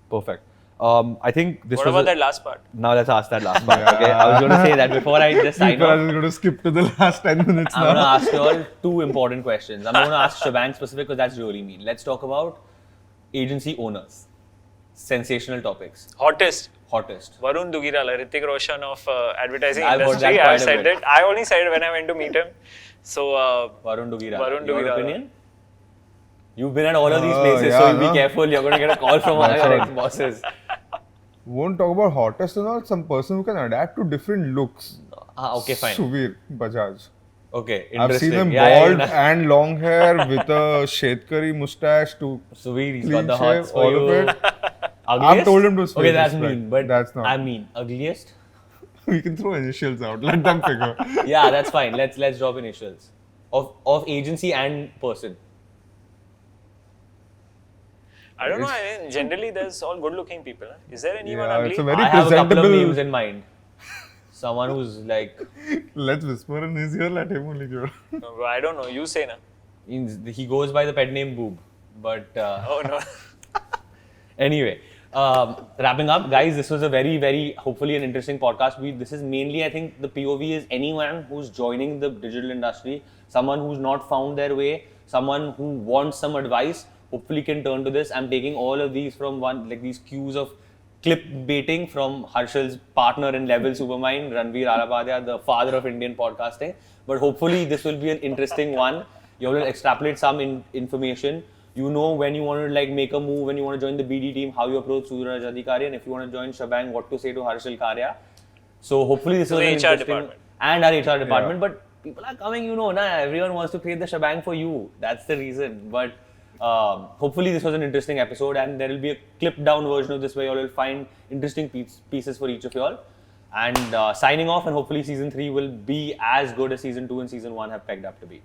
Perfect. I think this What was about that last part? Now let's ask that last part. Okay, I was going to say that before I just sign People are off. just going to skip to the last 10 minutes I'm going to now. ask you all two important questions. I'm going to ask Schbang specific because that's really mean. Let's talk about agency owners. Sensational topics. Hottest. Varun Dugirala, Hrithik Roshan of advertising I've heard industry. that quite I've a said bit. it. I only said it when I went to meet him. So Varun Dugirala. Varun Your Dugirala. opinion? You've been at all of these places, yeah, so you no? be careful. You're going to get a call from one of That's your right. ex-bosses. Won't talk about hottest and all. Some person who can adapt to different looks. Okay, fine. Suvir Bajaj. Okay, interesting. I've seen him Yeah, bald yeah, and long hair with a Shetkari mustache to Suvir, he's clean got the shave, hots for all you. of it. Ugliest? I've told him to spare Okay, that's respect. mean, but That's not. I mean, ugliest? We can throw initials out. Let them figure. Yeah, that's fine. Let's drop initials. Of agency and person. I don't know. I mean, generally, there's all good-looking people. Huh? Is there anyone Yeah, ugly? it's a very I have a couple of presentable. names in mind. Someone who's like, Let's whisper in his ear. Let him only give. No, I don't know. You say na. he goes by the pet name Boob. But Oh no. anyway, wrapping up, guys, this was a very, very, hopefully an interesting podcast. This is mainly, I think, the POV is anyone who's joining the digital industry, someone who's not found their way, someone who wants some advice, hopefully can turn to this. I'm taking all of these from these cues of clip baiting from Harshil's partner in Level Supermind, Ranveer Alapadia, the father of Indian podcasting. But hopefully this will be an interesting one. You will extrapolate some information. You know when you want to make a move, when you want to join the BD team, how you approach Suraj Adhikari, and if you want to join Schbang, what to say to Harshil Karia. So hopefully this was the an HR interesting department. and our HR department. Yeah. But people are coming, everyone wants to create the Schbang for you. That's the reason. But hopefully this was an interesting episode, and there will be a clipped down version of this where you all will find interesting pieces for each of you all. And signing off, and hopefully season 3 will be as good as season 2 and season 1 have pegged up to be.